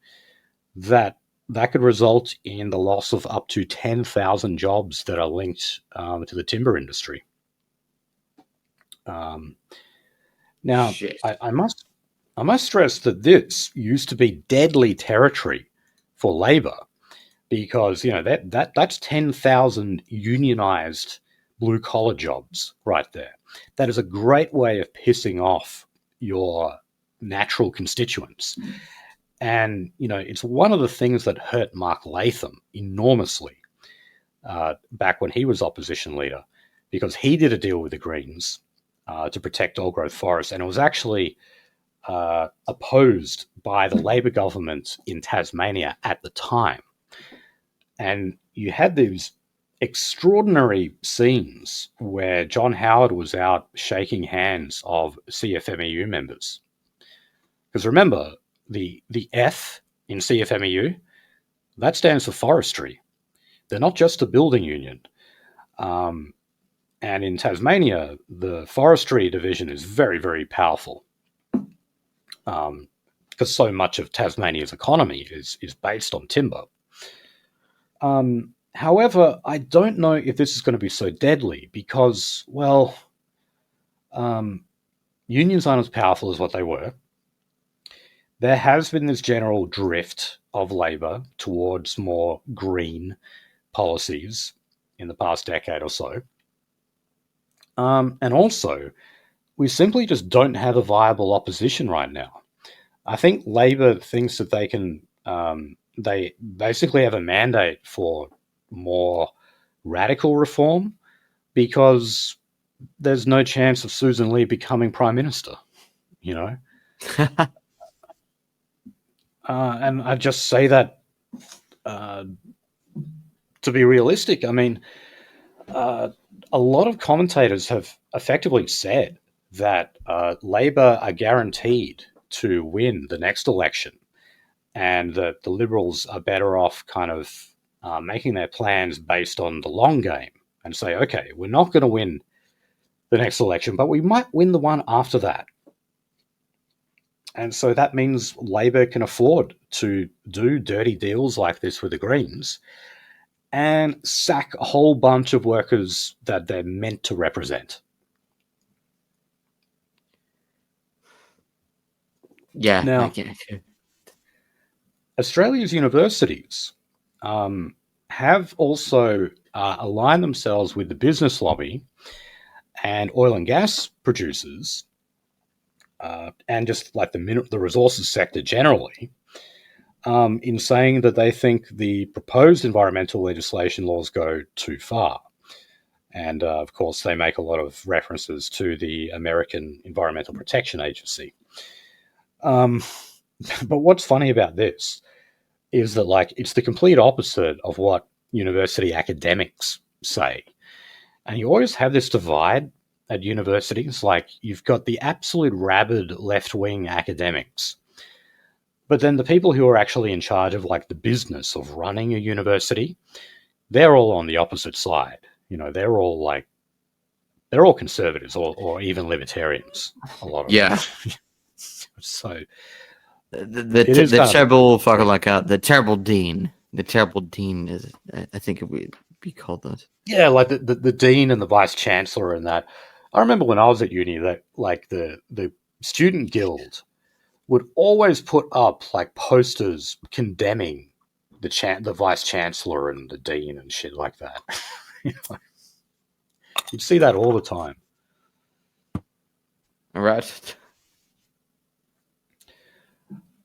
that could result in the loss of up to 10,000 jobs that are linked to the timber industry. Now, I must stress that this used to be deadly territory for Labor, because that's 10,000 unionized blue collar jobs right there. That is a great way of pissing off your natural constituents. And, it's one of the things that hurt Mark Latham enormously back when he was opposition leader, because he did a deal with the Greens to protect old-growth forests, and it was actually opposed by the Labor government in Tasmania at the time. And you had these extraordinary scenes where John Howard was out shaking hands of CFMEU members. Because remember, the F in CFMEU, that stands for forestry. They're not just a building union. And in Tasmania, the forestry division is very, very powerful, because so much of Tasmania's economy is based on timber. However, I don't know if this is going to be so deadly because, well, unions aren't as powerful as what they were. There has been this general drift of Labor towards more green policies in the past decade or so. And also, we simply just don't have a viable opposition right now. I think Labor thinks that they can, they basically have a mandate for more radical reform because there's no chance of Susan Lee becoming Prime Minister, you know? And I just say that to be realistic. I mean, a lot of commentators have effectively said that Labor are guaranteed to win the next election and that the Liberals are better off kind of making their plans based on the long game and say, okay, we're not going to win the next election, but we might win the one after that. And so that means Labor can afford to do dirty deals like this with the Greens and sack a whole bunch of workers that they're meant to represent. Yeah. Now, Australia's universities have also aligned themselves with the business lobby and oil and gas producers, and just like the resources sector generally, in saying that they think the proposed environmental legislation laws go too far. And of course, they make a lot of references to the American Environmental Protection Agency. But what's funny about this is that, like, it's the complete opposite of what university academics say. And you always have this divide at universities. Like, you've got the absolute rabid left-wing academics, but then the people who are actually in charge of, like, the business of running a university, they're all on the opposite side. You know, they're all conservatives or even libertarians, a lot of them. So the terrible fucker, like the terrible dean. The terrible dean is, I think it would be called that. Yeah, like the dean and the vice chancellor and that. I remember when I was at uni that, like, the student guild would always put up like posters condemning the vice chancellor and the dean and shit like that. You'd see that all the time. All right.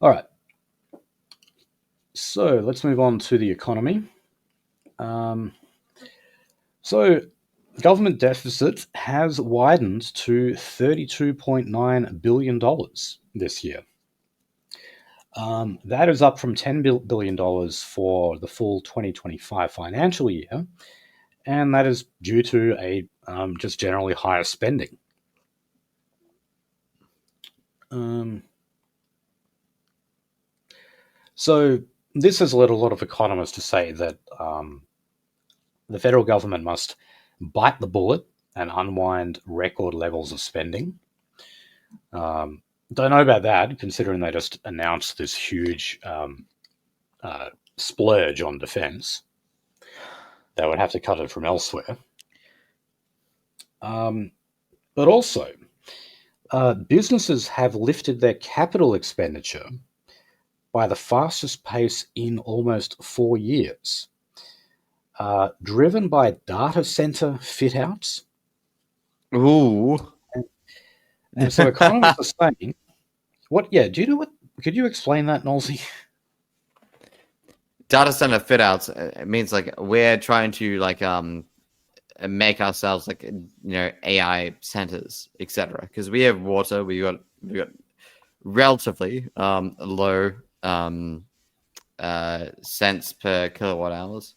All right. So let's move on to the economy. So government deficit has widened to $32.9 billion this year. That is up from $10 billion for the full 2025 financial year, and that is due to a just generally higher spending. So this has led a lot of economists to say that the federal government must bite the bullet and unwind record levels of spending. Don't know about that, considering they just announced this huge splurge on defense. They would have to cut it from elsewhere. But also, businesses have lifted their capital expenditure by the fastest pace in almost 4 years, driven by data center fit-outs. Ooh. And so economists are saying, what? Yeah, do you know what? Could you explain that, Nolsey? Data center fit outs, it means like we're trying to like make ourselves like, you know, AI centers, etc. Because we have water, we got relatively low cents per kilowatt hours.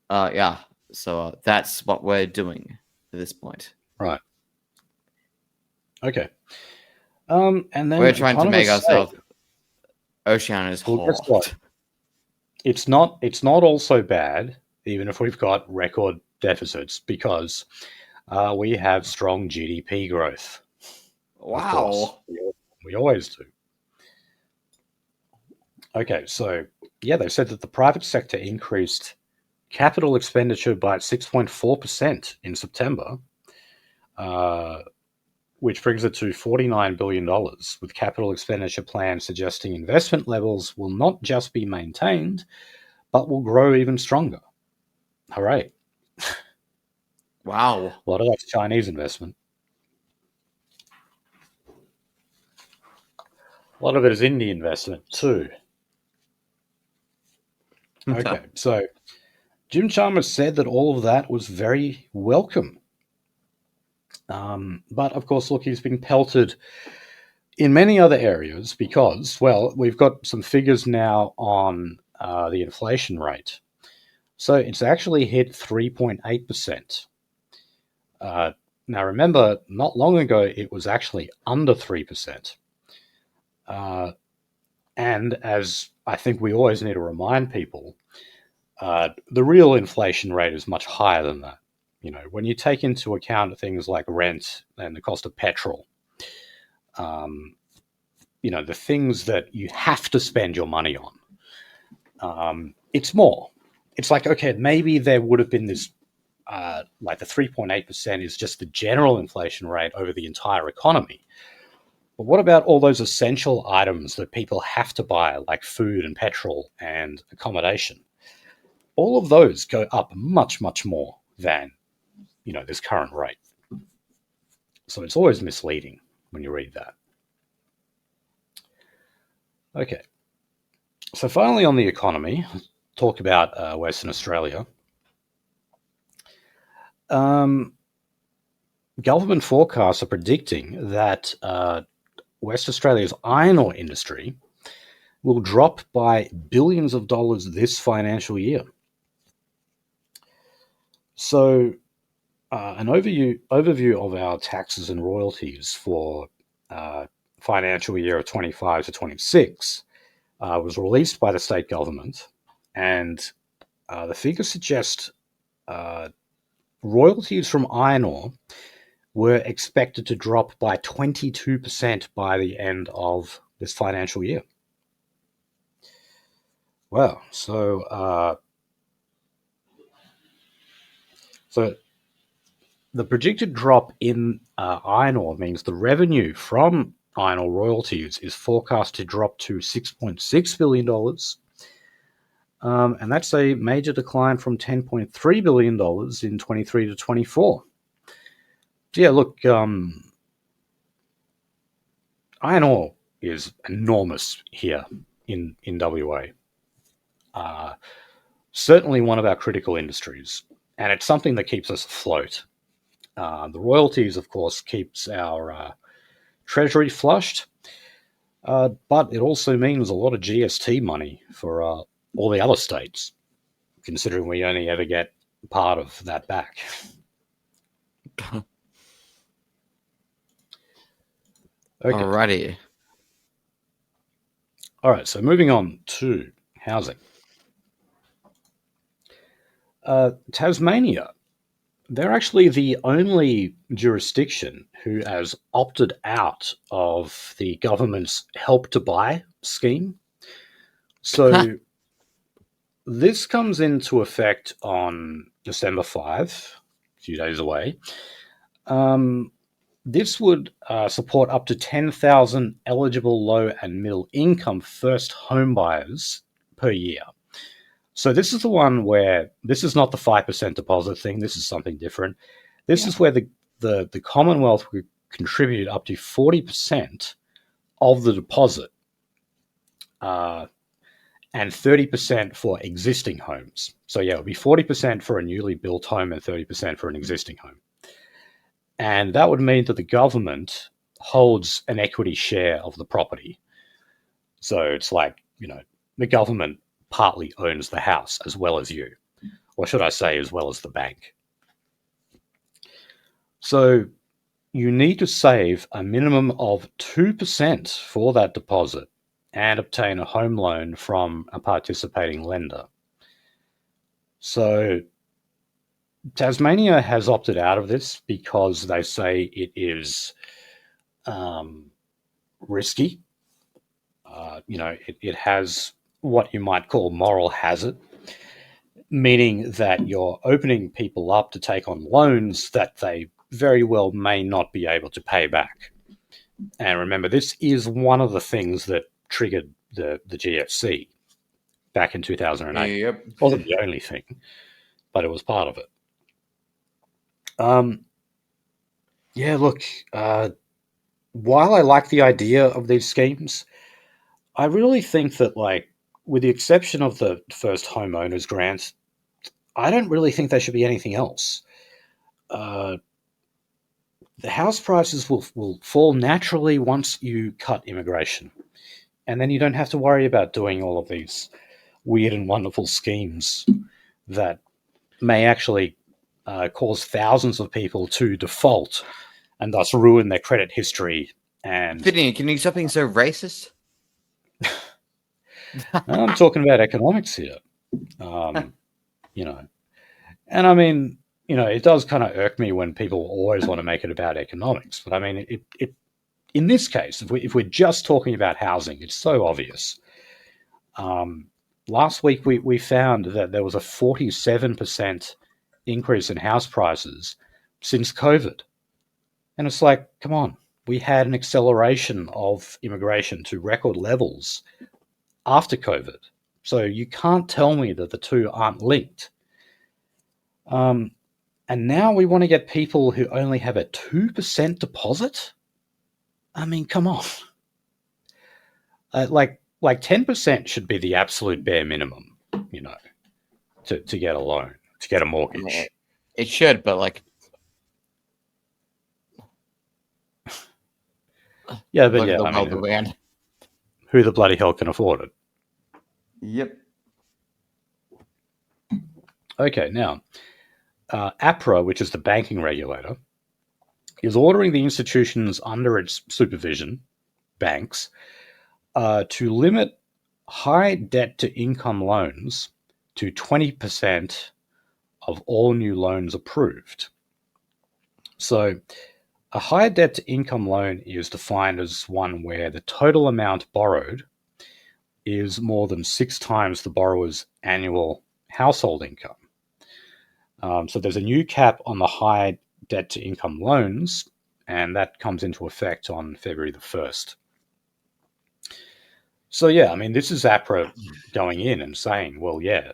Yeah, so that's what we're doing at this point. Right. Okay. And then we're trying to make ourselves Oceanus hot. it's not all so bad, even if we've got record deficits, because we have strong GDP growth. Wow. Of course, we always do. Okay, so yeah, they said that the private sector increased capital expenditure by 6.4% in September, which brings it to $49 billion, with capital expenditure plans suggesting investment levels will not just be maintained, but will grow even stronger. Hooray. Wow. A lot of that's Chinese investment. A lot of it is Indian investment too. Okay, so Jim Chalmers said that all of that was very welcome. But of course, look, he's been pelted in many other areas because, well, we've got some figures now on the inflation rate. So it's actually hit 3.8%. Now, remember, not long ago, it was actually under 3%. And as I think we always need to remind people, the real inflation rate is much higher than that. You know, when you take into account things like rent and the cost of petrol, you know, the things that you have to spend your money on, it's more. It's like, okay, maybe there would have been this, like the 3.8% is just the general inflation rate over the entire economy. But what about all those essential items that people have to buy, like food and petrol and accommodation? All of those go up much, much more than, you know, this current rate. So it's always misleading when you read that. Okay. So finally on the economy, talk about Western Australia. Government forecasts are predicting that West Australia's iron ore industry will drop by billions of dollars this financial year. So an overview of our taxes and royalties for financial year of 25 to 26 was released by the state government, and the figures suggest royalties from iron ore were expected to drop by 22% by the end of this financial year. Wow. So the projected drop in iron ore means the revenue from iron ore royalties is forecast to drop to $6.6 billion. And that's a major decline from $10.3 billion in 23 to 24. So yeah, look, iron ore is enormous here in WA. Certainly one of our critical industries, and it's something that keeps us afloat. The royalties, of course, keeps our treasury flushed, but it also means a lot of GST money for all the other states, considering we only ever get part of that back. Okay. Alrighty. All right, so moving on to housing. Tasmania, they're actually the only jurisdiction who has opted out of the government's Help to Buy scheme. So this comes into effect on December 5, a few days away. This would support up to 10,000 eligible low and middle income first home buyers per year. So this is the one where this is not the 5% deposit thing. This is something different. This is where the Commonwealth would contribute up to 40% of the deposit and 30% for existing homes. So yeah, it would be 40% for a newly built home and 30% for an existing home. And that would mean that the government holds an equity share of the property. So it's like, you know, the government partly owns the house as well as you, or should I say, as well as the bank. So you need to save a minimum of 2% for that deposit and obtain a home loan from a participating lender. So Tasmania has opted out of this because they say it is risky. It has what you might call moral hazard, meaning that you're opening people up to take on loans that they very well may not be able to pay back. And remember, this is one of the things that triggered the GFC back in 2008. Yep. It wasn't the only thing, but it was part of it. Look, while I like the idea of these schemes, I really think that, like, with the exception of the first homeowners grant, I don't really think there should be anything else. The house prices will fall naturally once you cut immigration. And then you don't have to worry about doing all of these weird and wonderful schemes that may actually cause thousands of people to default and thus ruin their credit history. And Vinny, can you stop being so racist? I'm talking about economics here. And I mean, it does kind of irk me when people always want to make it about economics. But I mean, it in this case, if we're just talking about housing, it's so obvious. Last week, we found that there was a 47% increase in house prices since COVID. And it's like, come on, we had an acceleration of immigration to record levels after COVID. So you can't tell me that the two aren't linked. And now we want to get people who only have a 2% deposit? I mean, come on. Like 10% should be the absolute bare minimum, to get a loan, to get a mortgage. It should, but like... Yeah, but yeah, I mean, who the bloody hell can afford it? Yep. Okay, now, APRA, which is the banking regulator, is ordering the institutions under its supervision, banks, to limit high debt-to-income loans to 20% of all new loans approved. So a high debt-to-income loan is defined as one where the total amount borrowed is more than 6 times the borrower's annual household income. So there's a new cap on the high debt-to-income loans, and that comes into effect on February the 1st. So, yeah, I mean, this is APRA going in and saying, well, yeah,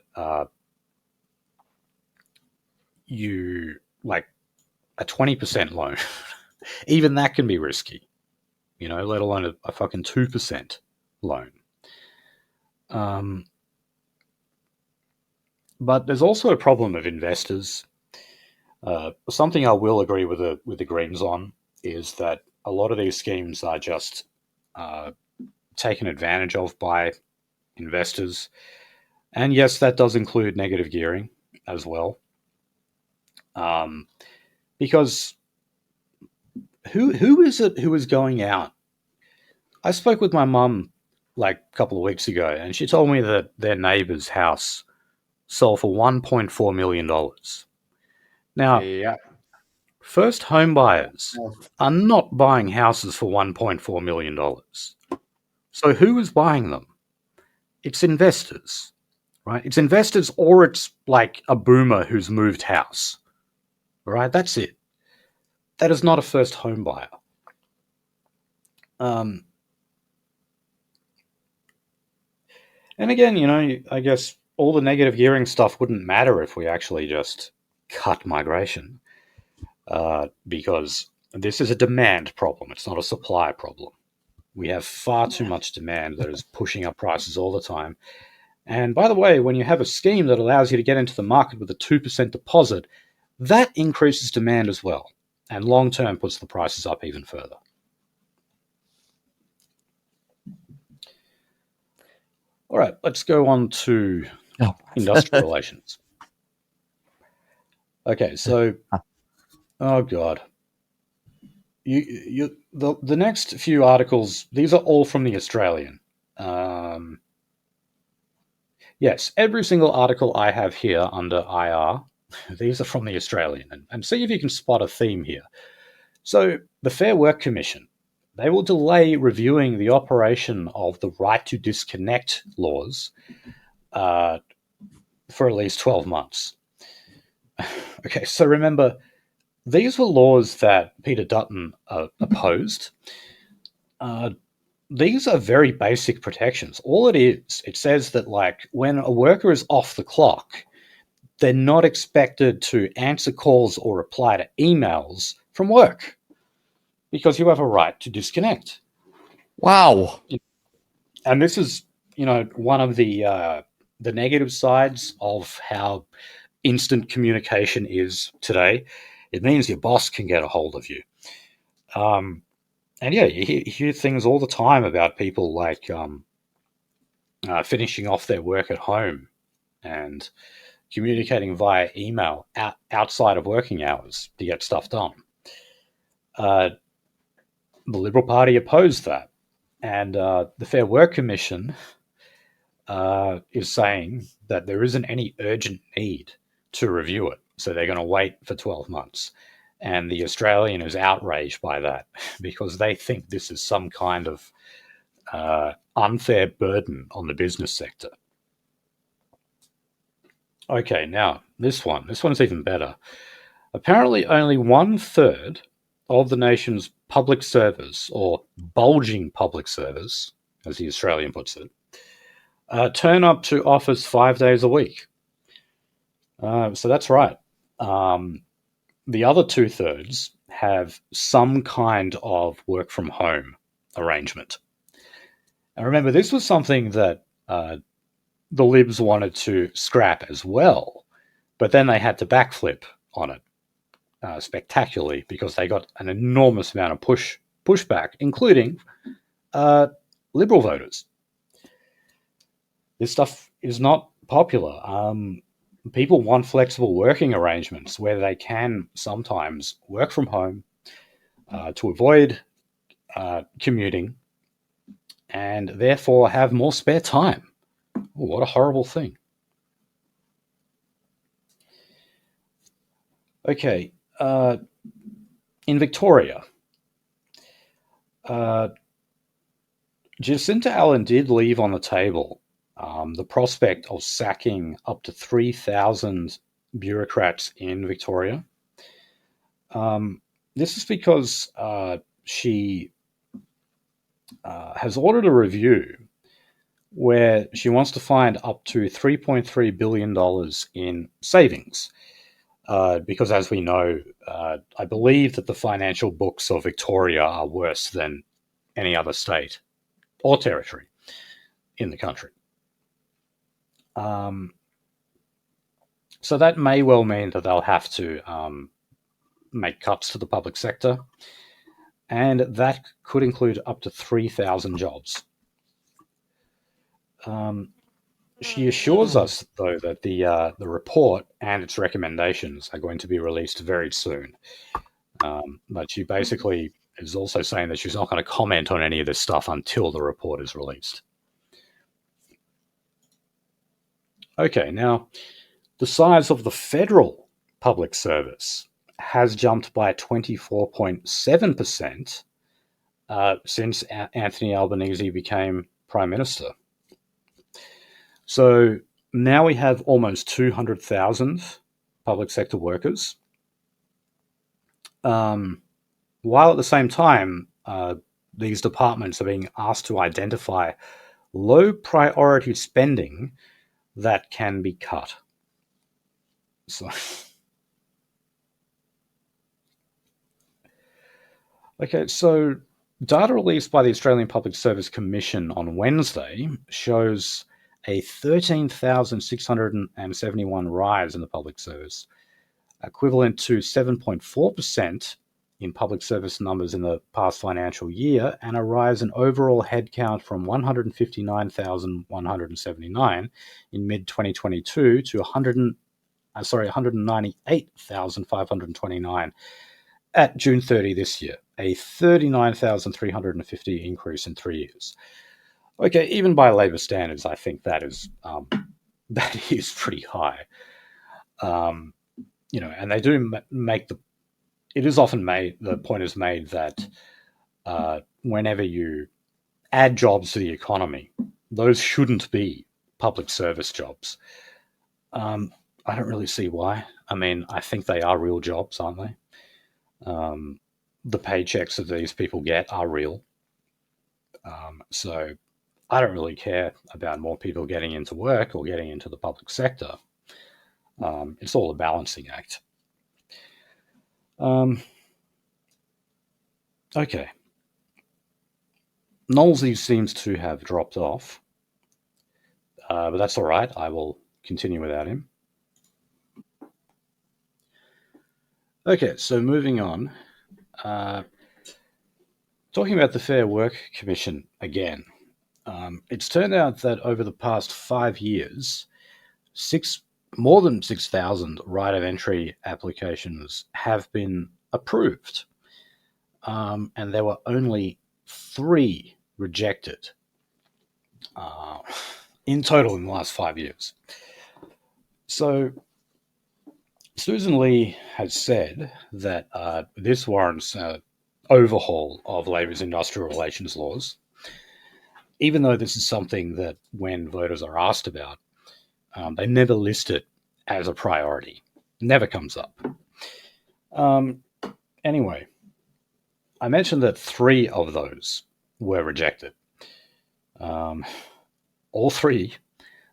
you, like, a 20% loan, even that can be risky, let alone a fucking 2% loan. But there's also a problem of investors. Something I will agree with the Greens on is that a lot of these schemes are just taken advantage of by investors. And yes, that does include negative gearing as well. Because who is it who is going out? I spoke with my mum like a couple of weeks ago, and she told me that their neighbour's house sold for $1.4 million. Now, yeah. First home buyers are not buying houses for $1.4 million. So who is buying them? It's investors, right? It's investors, or it's like a boomer who's moved house, right? That's it. That is not a first home buyer. And again, I guess all the negative gearing stuff wouldn't matter if we actually just cut migration, because this is a demand problem. It's not a supply problem. We have far too much demand that is pushing up prices all the time. And by the way, when you have a scheme that allows you to get into the market with a 2% deposit, that increases demand as well, and long-term puts the prices up even further. All right, let's go on to industrial relations. Okay, so, oh God. The next few articles, these are all from The Australian. Yes, every single article I have here under IR, these are from the Australian, and see if you can spot a theme here. So, the Fair Work Commission, they will delay reviewing the operation of the right to disconnect laws for at least 12 months. Okay, so remember, these were laws that Peter Dutton opposed. These are very basic protections. All it is, it says that like when a worker is off the clock, they're not expected to answer calls or reply to emails from work because you have a right to disconnect. Wow. And this is, one of the negative sides of how instant communication is today. It means your boss can get a hold of you. And yeah, you hear things all the time about people like finishing off their work at home and communicating via email outside of working hours to get stuff done. The Liberal Party opposed that. And the Fair Work Commission is saying that there isn't any urgent need to review it. So they're going to wait for 12 months. And the Australian is outraged by that because they think this is some kind of unfair burden on the business sector. Okay, now this one's even better. Apparently only 1/3 of the nation's public servers, or bulging public servers, as the Australian puts it, turn up to office 5 days a week. So that's right. The other 2/3 have some kind of work from home arrangement. And remember, this was something that the Libs wanted to scrap as well, but then they had to backflip on it spectacularly because they got an enormous amount of pushback, including Liberal voters. This stuff is not popular. People want flexible working arrangements where they can sometimes work from home to avoid commuting and therefore have more spare time. Oh, what a horrible thing. Okay, in Victoria, Jacinta Allen did leave on the table the prospect of sacking up to 3,000 bureaucrats in Victoria. This is because she has ordered a review where she wants to find up to $3.3 billion in savings. Because as we know, I believe that the financial books of Victoria are worse than any other state or territory in the country. So that may well mean that they'll have to make cuts to the public sector, and that could include up to 3,000 jobs. She assures us, though, that the report and its recommendations are going to be released very soon. But she basically is also saying that she's not going to comment on any of this stuff until the report is released. Okay, now, the size of the federal public service has jumped by 24.7% since Anthony Albanese became Prime Minister. So now we have almost 200,000 public sector workers, while at the same time, these departments are being asked to identify low priority spending that can be cut. So, okay, so data released by the Australian Public Service Commission on Wednesday shows a 13,671 rise in the public service, equivalent to 7.4% in public service numbers in the past financial year, and a rise in overall headcount from 159,179 in mid-2022 to 198,529 at June 30 this year, a 39,350 increase in 3 years. Okay, even by Labor standards, I think that is that is pretty high. And they do make it is often made, the point is made that whenever you add jobs to the economy, those shouldn't be public service jobs. I don't really see why. I mean, I think they are real jobs, aren't they? The paychecks that these people get are real. So I don't really care about more people getting into work or getting into the public sector. It's all a balancing act. Okay. Knowlesy seems to have dropped off, but that's all right. I will continue without him. Okay, so moving on. Talking about the Fair Work Commission again. It's turned out that over the past 5 years, more than 6,000 right of entry applications have been approved, and there were only 3 rejected in total in the last 5 years. So Susan Lee has said that this warrants an overhaul of Labor's industrial relations laws, even though this is something that when voters are asked about, they never list it as a priority. Never comes up. Anyway, I mentioned that 3 of those were rejected. All 3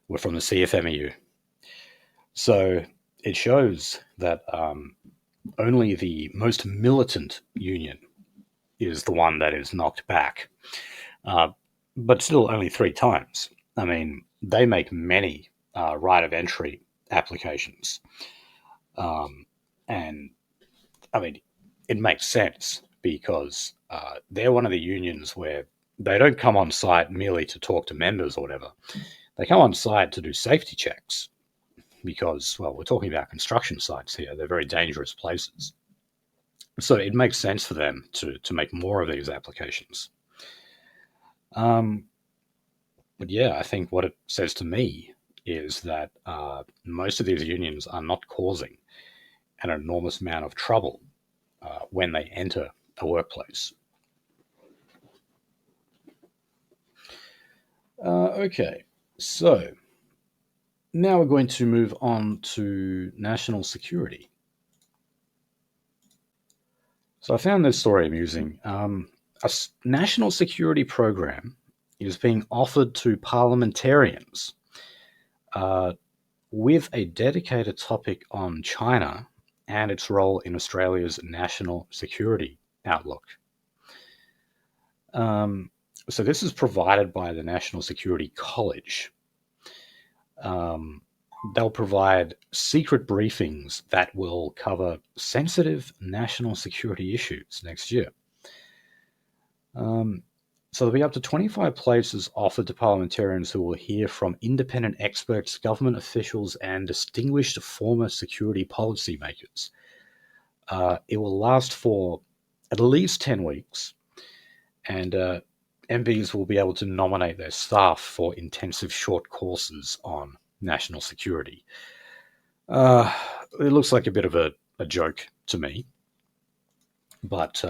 were from the CFMEU. So it shows that only the most militant union is the one that is knocked back. But still only 3 times. I mean, they make many right of entry applications. And I mean, it makes sense because they're one of the unions where they don't come on site merely to talk to members or whatever. They come on site to do safety checks because, well, we're talking about construction sites here. They're very dangerous places. So it makes sense for them to make more of these applications. But yeah, I think what it says to me is that most of these unions are not causing an enormous amount of trouble when they enter a workplace. Okay, so now we're going to move on to national security. So I found this story amusing. A national security program is being offered to parliamentarians with a dedicated topic on China and its role in Australia's national security outlook. So this is provided by the National Security College. They'll provide secret briefings that will cover sensitive national security issues next year. So there'll be up to 25 places offered to parliamentarians who will hear from independent experts, government officials, and distinguished former security policymakers. It will last for at least 10 weeks, and MPs will be able to nominate their staff for intensive short courses on national security. It looks like a bit of a joke to me, but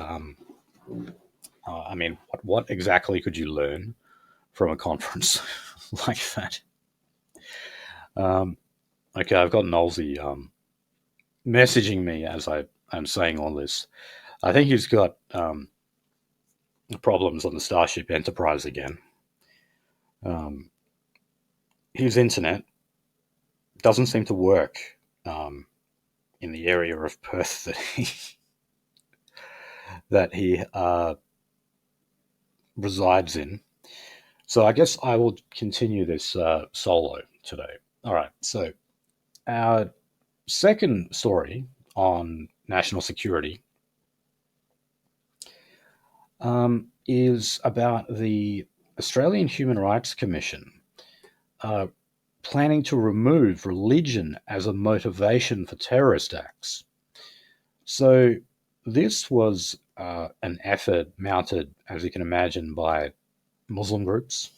I mean, what exactly could you learn from a conference like that? Okay, I've got Knowlesy messaging me as I'm saying all this. I think he's got problems on the Starship Enterprise again. His internet doesn't seem to work in the area of Perth that he resides in. So I guess I will continue this solo today. All right, so our second story on national security is about the Australian Human Rights Commission planning to remove religion as a motivation for terrorist acts. So this was an effort mounted, as you can imagine, by Muslim groups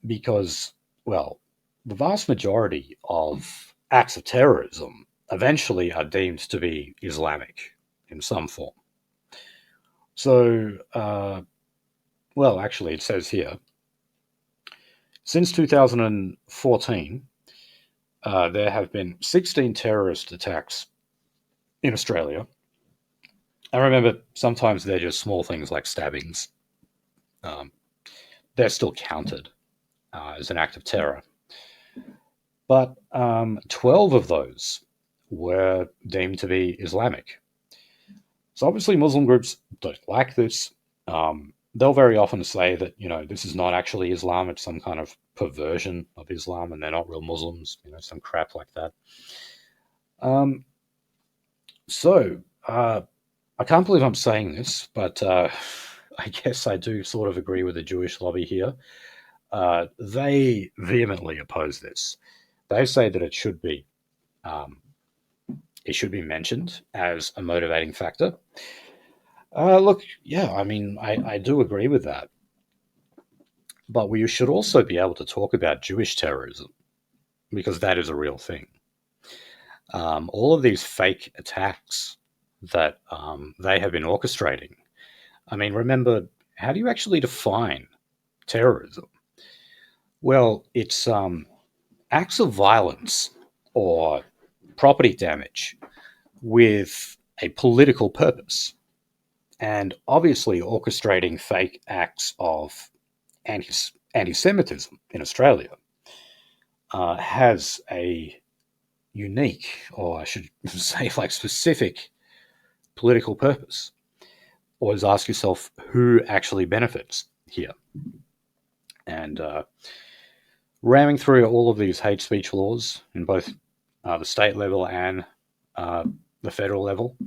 because, well, the vast majority of acts of terrorism eventually are deemed to be Islamic in some form. So, well, actually, it says here, since 2014, there have been 16 terrorist attacks in Australia. And remember, sometimes they're just small things like stabbings. They're still counted as an act of terror. But 12 of those were deemed to be Islamic. So obviously Muslim groups don't like this. They'll very often say that, this is not actually Islam, it's some kind of perversion of Islam, and they're not real Muslims, some crap like that. I can't believe I'm saying this, but I guess I do sort of agree with the Jewish lobby here. They vehemently oppose this. They say that it should be mentioned as a motivating factor. Look, yeah, I mean, I do agree with that. But we should also be able to talk about Jewish terrorism, because that is a real thing. All of these fake attacks that they have been orchestrating. I mean, remember, how do you actually define terrorism? Well, it's acts of violence or property damage with a political purpose, and obviously orchestrating fake acts of anti-Semitism in Australia has a unique, or I should say, like, specific political purpose. Always ask yourself who actually benefits here. And ramming through all of these hate speech laws in both the state level and the federal level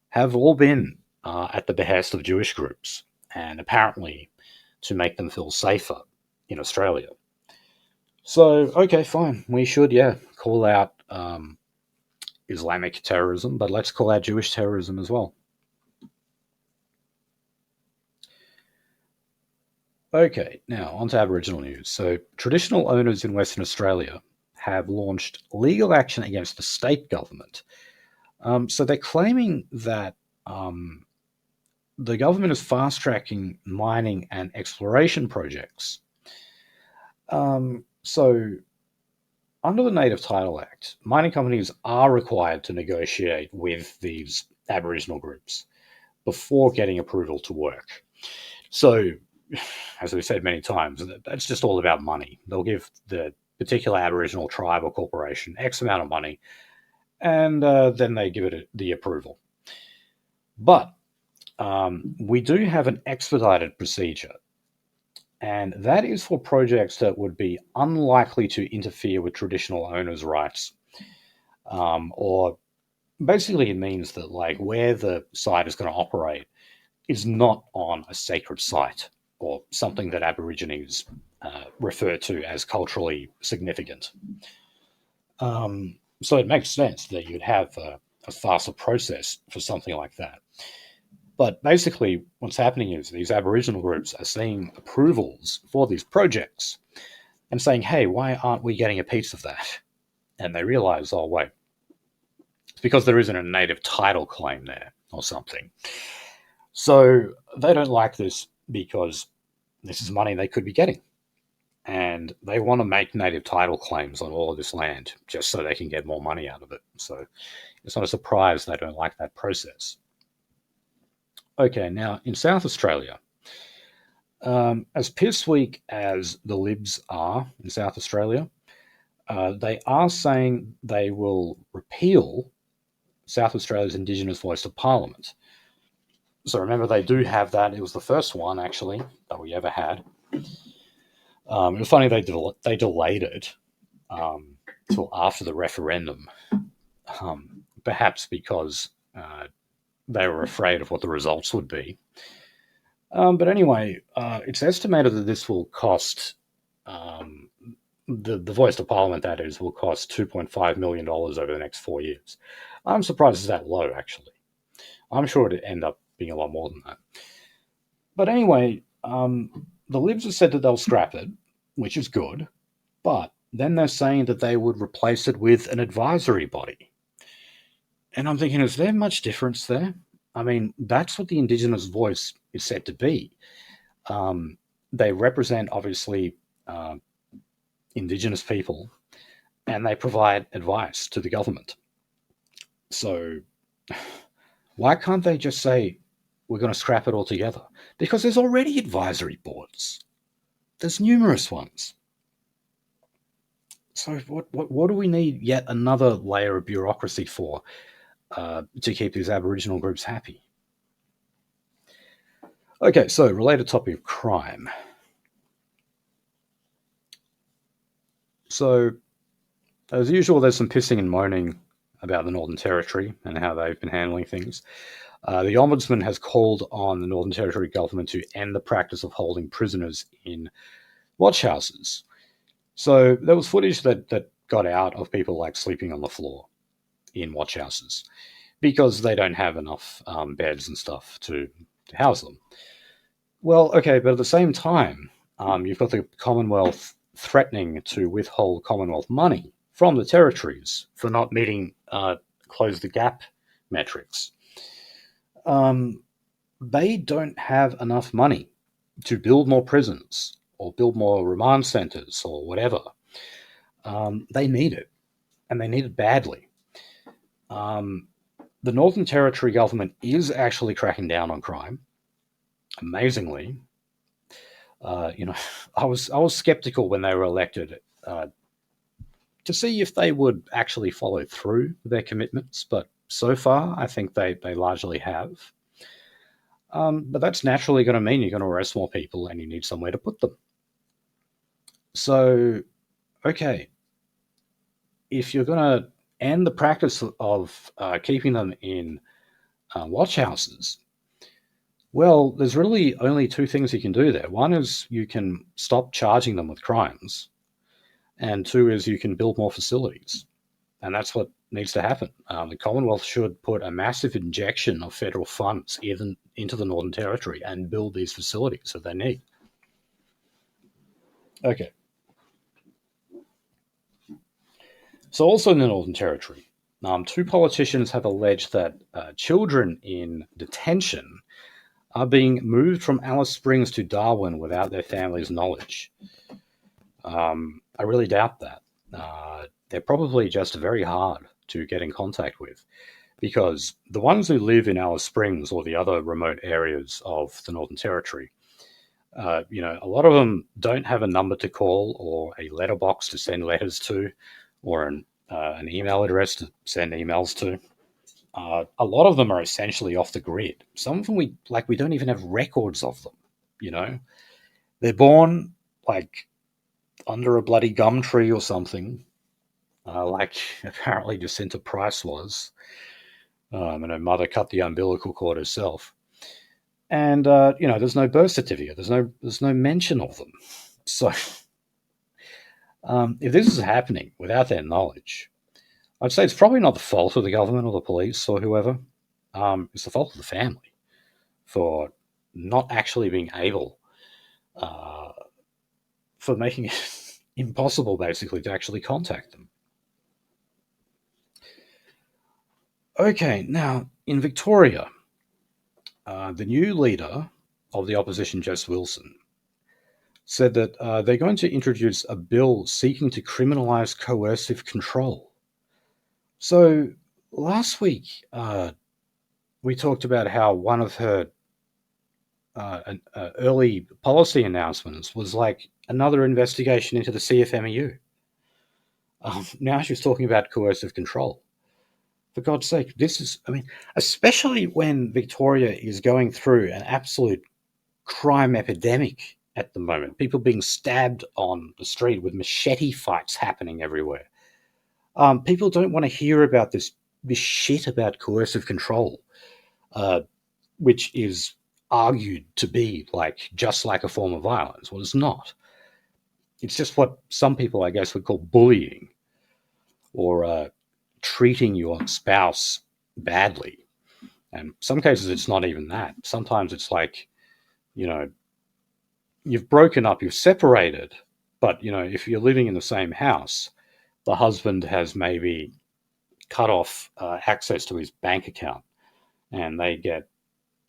have all been at the behest of Jewish groups, and apparently to make them feel safer in Australia. So, okay, fine. We should, call out Islamic terrorism, but let's call out Jewish terrorism as well. Okay, now on to Aboriginal news. So, traditional owners in Western Australia have launched legal action against the state government. So they're claiming that the government is fast-tracking mining and exploration projects. So under the Native Title Act, mining companies are required to negotiate with these Aboriginal groups before getting approval to work. So, as we've said many times, that's just all about money. They'll give the particular Aboriginal tribe or corporation X amount of money, and then they give it the approval. But we do have an expedited procedure, and that is for projects that would be unlikely to interfere with traditional owners' rights. Or basically it means that, like, where the site is going to operate is not on a sacred site or something that Aborigines refer to as culturally significant. So it makes sense that you'd have a faster process for something like that. But basically, what's happening is these Aboriginal groups are seeing approvals for these projects and saying, hey, why aren't we getting a piece of that? And they realize, oh, wait, it's because there isn't a native title claim there or something. So they don't like this because this is money they could be getting. And they want to make native title claims on all of this land just so they can get more money out of it. So it's not a surprise they don't like that process. Okay, now in South Australia, as pissweak as the Libs are in South Australia, they are saying they will repeal South Australia's Indigenous Voice to Parliament. So remember, they do have that. It was the first one, actually, that we ever had. It was funny they delayed it till after the referendum, perhaps because they were afraid of what the results would be. But anyway, it's estimated that this will cost, the Voice to Parliament, that is, will cost $2.5 million over the next 4 years. I'm surprised it's that low, actually. I'm sure it'd end up being a lot more than that. But anyway, the Libs have said that they'll scrap it, which is good, but then they're saying that they would replace it with an advisory body. And I'm thinking, is there much difference there? I mean, that's what the Indigenous Voice is said to be. They represent, obviously, Indigenous people, and they provide advice to the government. So why can't they just say, we're going to scrap it all together? Because there's already advisory boards. There's numerous ones. So what do we need yet another layer of bureaucracy for to keep these Aboriginal groups happy? Okay, so related topic of crime. So, as usual, there's some pissing and moaning about the Northern Territory and how they've been handling things. The Ombudsman has called on the Northern Territory government to end the practice of holding prisoners in watch houses. So there was footage that got out of people like sleeping on the floor in watch houses because they don't have enough beds and stuff to house them. Well, okay, but at the same time, you've got the Commonwealth threatening to withhold Commonwealth money from the territories for not meeting close the gap metrics. They don't have enough money to build more prisons or build more remand centres or whatever. They need it, and they need it badly. The Northern Territory government is actually cracking down on crime. Amazingly, I was skeptical when they were elected to see if they would actually follow through with their commitments, but so far I think they largely have. But that's naturally going to mean you're going to arrest more people and you need somewhere to put them. So, okay, if you're going to end the practice of keeping them in watch houses, well, there's really only two things you can do there. One is you can stop charging them with crimes, and two is you can build more facilities. And that's what needs to happen. The Commonwealth should put a massive injection of federal funds even into the Northern Territory and build these facilities that they need. Okay. So also in the Northern Territory, two politicians have alleged that children in detention are being moved from Alice Springs to Darwin without their family's knowledge. I really doubt that. They're probably just very hard to get in contact with, because the ones who live in Alice Springs or the other remote areas of the Northern Territory, a lot of them don't have a number to call or a letterbox to send letters to or an email address to send emails to. A lot of them are essentially off the grid. Some of them we don't even have records of them. They're born like under a bloody gum tree or something, like apparently Jacinta Price was. And her mother cut the umbilical cord herself. And there's no birth certificate. There's no mention of them. So if this is happening without their knowledge, I'd say it's probably not the fault of the government or the police or whoever. It's the fault of the family for not actually being able, for making it impossible, basically, to actually contact them. Okay, now, in Victoria, the new leader of the opposition, Jess Wilson, said that they're going to introduce a bill seeking to criminalise coercive control. So last week, we talked about how one of her early policy announcements was like another investigation into the CFMEU. Now she's talking about coercive control. For God's sake, especially when Victoria is going through an absolute crime epidemic at the moment. People being stabbed on the street with machete fights happening everywhere. People don't want to hear about this shit about coercive control, which is argued to be just like a form of violence. Well, it's not. It's just what some people, I guess, would call bullying, or treating your spouse badly. And some cases, it's not even that. Sometimes it's like, you've broken up, you've separated, But, if you're living in the same house, the husband has maybe cut off access to his bank account, and they get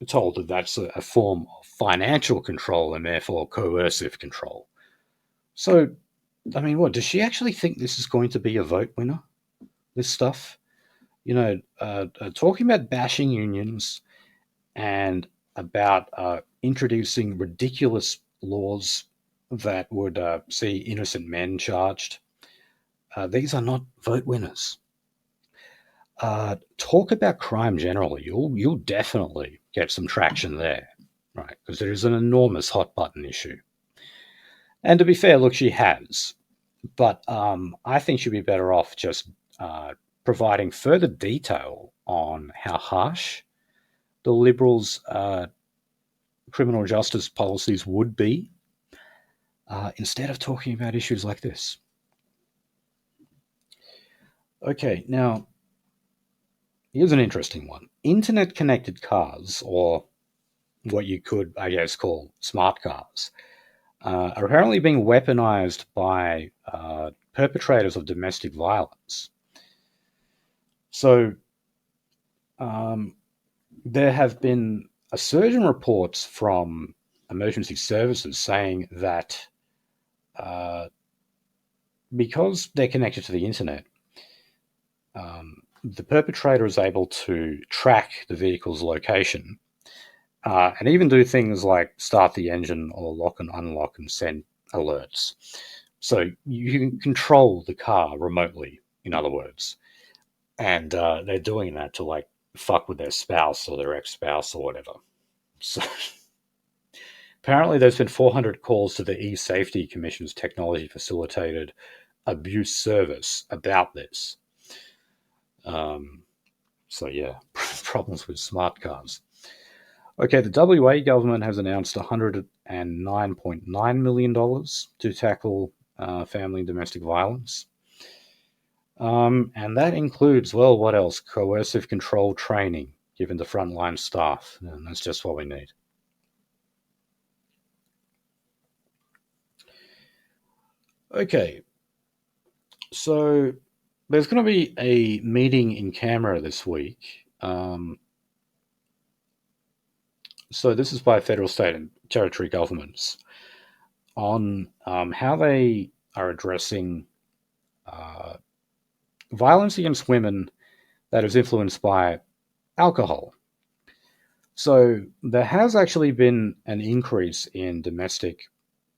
told that that's a form of financial control and therefore coercive control. So, I mean, what does she actually think this is going to be a vote winner? This stuff, talking about bashing unions and about introducing ridiculous laws that would see innocent men charged. These are not vote winners. Talk about crime generally. You'll definitely get some traction there, right? Because there is an enormous hot button issue. And to be fair, look, she has. But I think she'd be better off just providing further detail on how harsh the Liberals' criminal justice policies would be, instead of talking about issues like this. Okay, now, here's an interesting one. Internet-connected cars, or what you could, I guess, call smart cars, are apparently being weaponized by perpetrators of domestic violence. So, there have been a surge in reports from emergency services saying that because they're connected to the internet, the perpetrator is able to track the vehicle's location and even do things like start the engine or lock and unlock and send alerts. So you can control the car remotely, in other words. And they're doing that to fuck with their spouse or their ex-spouse or whatever. So apparently there's been 400 calls to the E-Safety Commission's technology facilitated abuse service about this. So yeah, problems with smart cars. Okay, the WA government has announced $109.9 million to tackle family and domestic violence. And that includes, well, what else? Coercive control training given to frontline staff. And that's just what we need. Okay, so there's going to be a meeting in Canberra this week. So this is by federal, state, and territory governments on how they are addressing violence against women that is influenced by alcohol. So there has actually been an increase in domestic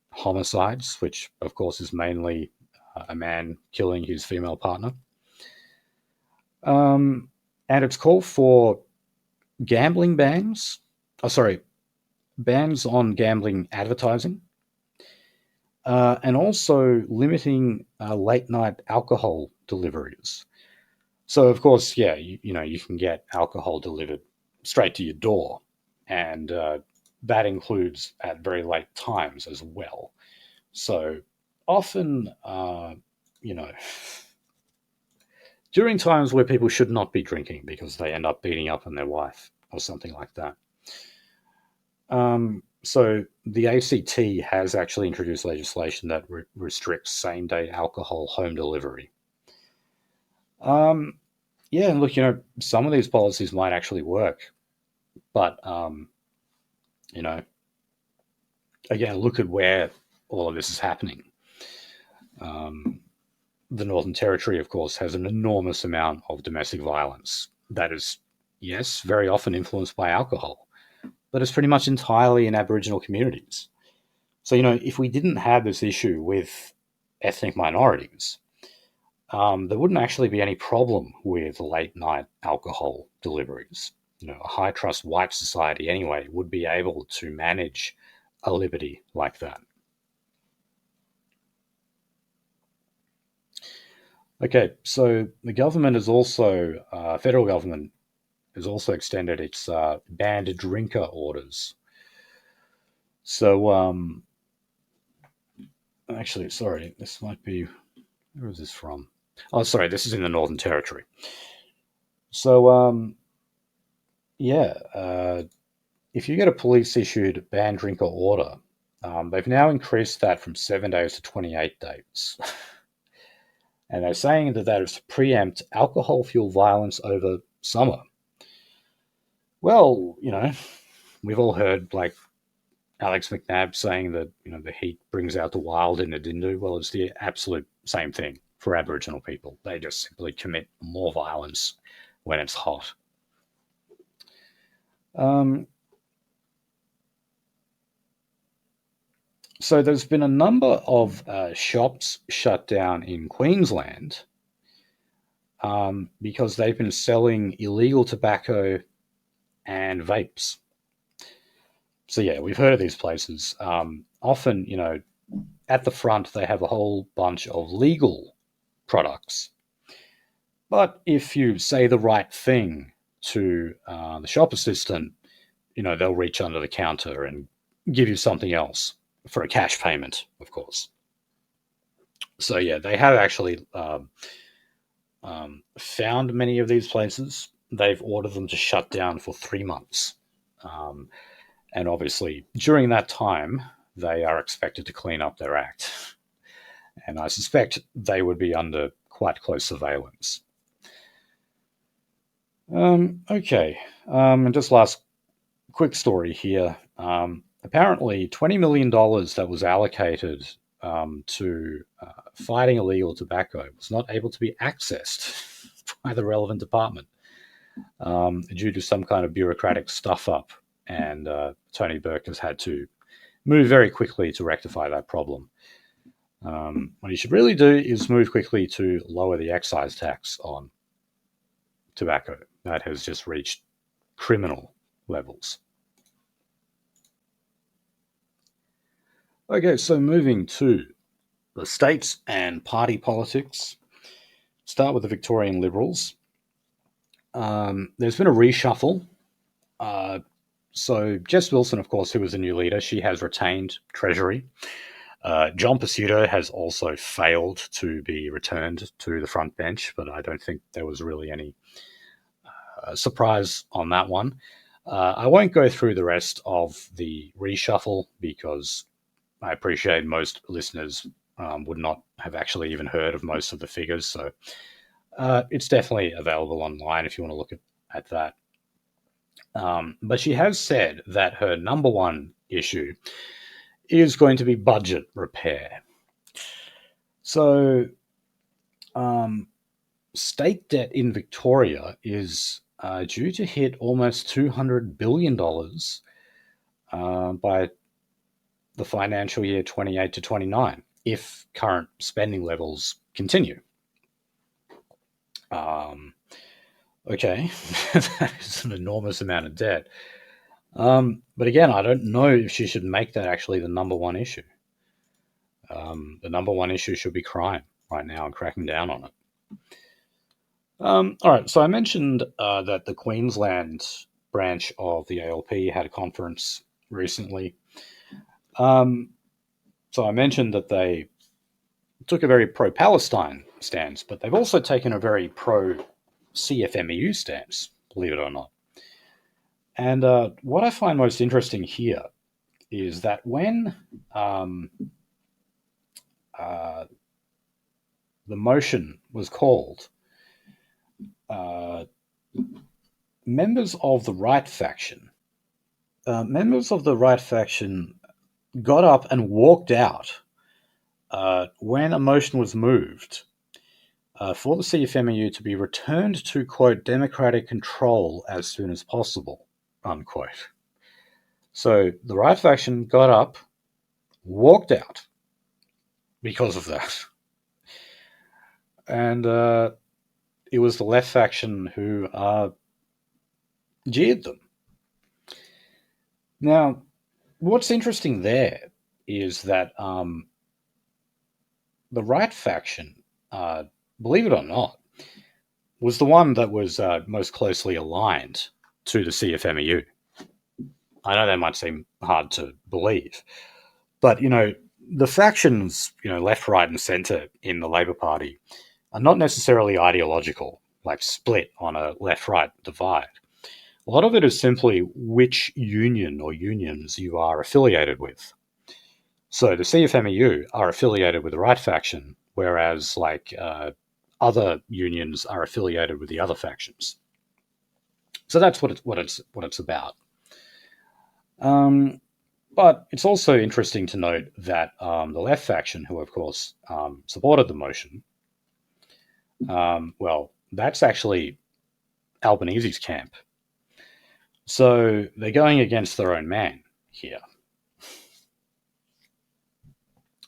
homicides, which of course is mainly a man killing his female partner. And it's called for gambling bans. Bans on gambling advertising. And also limiting late night alcohol deliveries. So of course, yeah, you can get alcohol delivered straight to your door, and that includes at very late times as well. So often, during times where people should not be drinking because they end up beating up on their wife or something like that. So the ACT has actually introduced legislation that restricts same-day alcohol home delivery. Yeah, and look, some of these policies might actually work, but again, look at where all of this is happening. The Northern Territory, of course, has an enormous amount of domestic violence that is, yes, very often influenced by alcohol, but it's pretty much entirely in Aboriginal communities. So, if we didn't have this issue with ethnic minorities, there wouldn't actually be any problem with late night alcohol deliveries. A high trust white society anyway would be able to manage a liberty like that. Okay, so the government is also, federal government has also extended its banned drinker orders. So, actually, sorry, this might be, where is this from? Oh, sorry, this is in the Northern Territory. So, if you get a police-issued banned drinker order, They've now increased that from 7 days to 28 days. And they're saying that is to preempt alcohol-fueled violence over summer. Well, we've all heard, like, Alex McNabb saying that, the heat brings out the wild in Adindu. Well, it's the absolute same thing for Aboriginal people. They just simply commit more violence when it's hot. So there's been a number of shops shut down in Queensland because they've been selling illegal tobacco and vapes. So yeah, we've heard of these places. Often, at the front they have a whole bunch of legal products. But if you say the right thing to the shop assistant, they'll reach under the counter and give you something else for a cash payment, of course. So yeah, they have actually found many of these places. They've ordered them to shut down for 3 months. And obviously, during that time, they are expected to clean up their act. And I suspect they would be under quite close surveillance. Okay. And just last quick story here. Apparently, $20 million that was allocated to fighting illegal tobacco was not able to be accessed by the relevant department due to some kind of bureaucratic stuff-up. And Tony Burke has had to move very quickly to rectify that problem. What he should really do is move quickly to lower the excise tax on tobacco. That has just reached criminal levels. Okay, so moving to the states and party politics. Start with the Victorian Liberals. There's been a reshuffle. So Jess Wilson, of course, who was the new leader, she has retained Treasury. John Pesutto has also failed to be returned to the front bench, but I don't think there was really any surprise on that one. I won't go through the rest of the reshuffle because I appreciate most listeners would not have actually even heard of most of the figures. So it's definitely available online if you want to look at that. But she has said that her number one issue is going to be budget repair. So state debt in Victoria is due to hit almost $200 billion by the financial year 28 to 29, if current spending levels continue. Okay, that is an enormous amount of debt. But again, I don't know if she should make that actually the number one issue. The number one issue should be crime right now and cracking down on it. All right, so I mentioned that the Queensland branch of the ALP had a conference recently. So I mentioned that they took a very pro-Palestine stance, but they've also taken a very pro-CFMEU stance, believe it or not. And what I find most interesting here is that when the motion was called, members of the right faction got up and walked out when a motion was moved for the CFMEU to be returned to, quote, democratic control as soon as possible, unquote. So the right faction got up, walked out because of that. And it was the left faction who jeered them. Now, what's interesting there is that the right faction, believe it or not, was the one that was most closely aligned to the CFMEU. I know that might seem hard to believe, but, the factions, left, right, and centre in the Labor Party are not necessarily ideological, like split on a left-right divide. A lot of it is simply which union or unions you are affiliated with. So the CFMEU are affiliated with the right faction, whereas other unions are affiliated with the other factions. So that's what it's about. But it's also interesting to note that the left faction, who of course supported the motion, that's actually Albanese's camp. So they're going against their own man here.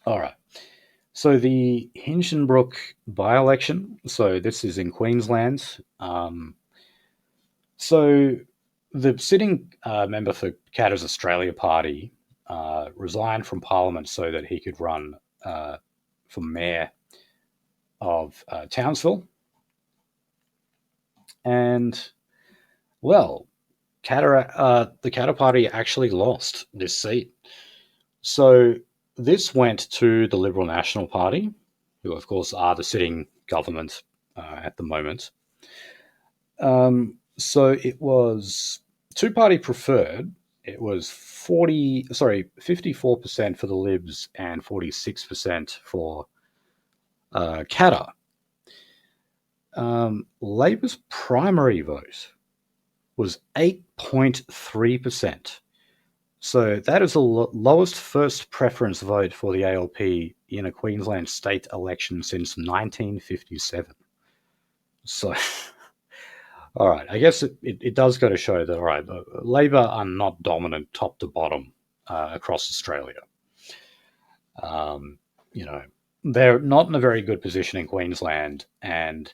All right. So the Hinchinbrook by-election, so this is in Queensland. So the sitting member for Qd Australia Party resigned from Parliament so that he could run for mayor of Townsville. And, well, the Qd Party actually lost this seat. So this went to the Liberal National Party, who, of course, are the sitting government at the moment. So it was two-party preferred. It was 54% for the Libs and 46% for Qd. Labor's primary vote was 8.3%. So that is the lowest first preference vote for the ALP in a Queensland state election since 1957. So, all right, I guess it does go to show that, all right, Labor are not dominant top to bottom across Australia. They're not in a very good position in Queensland, and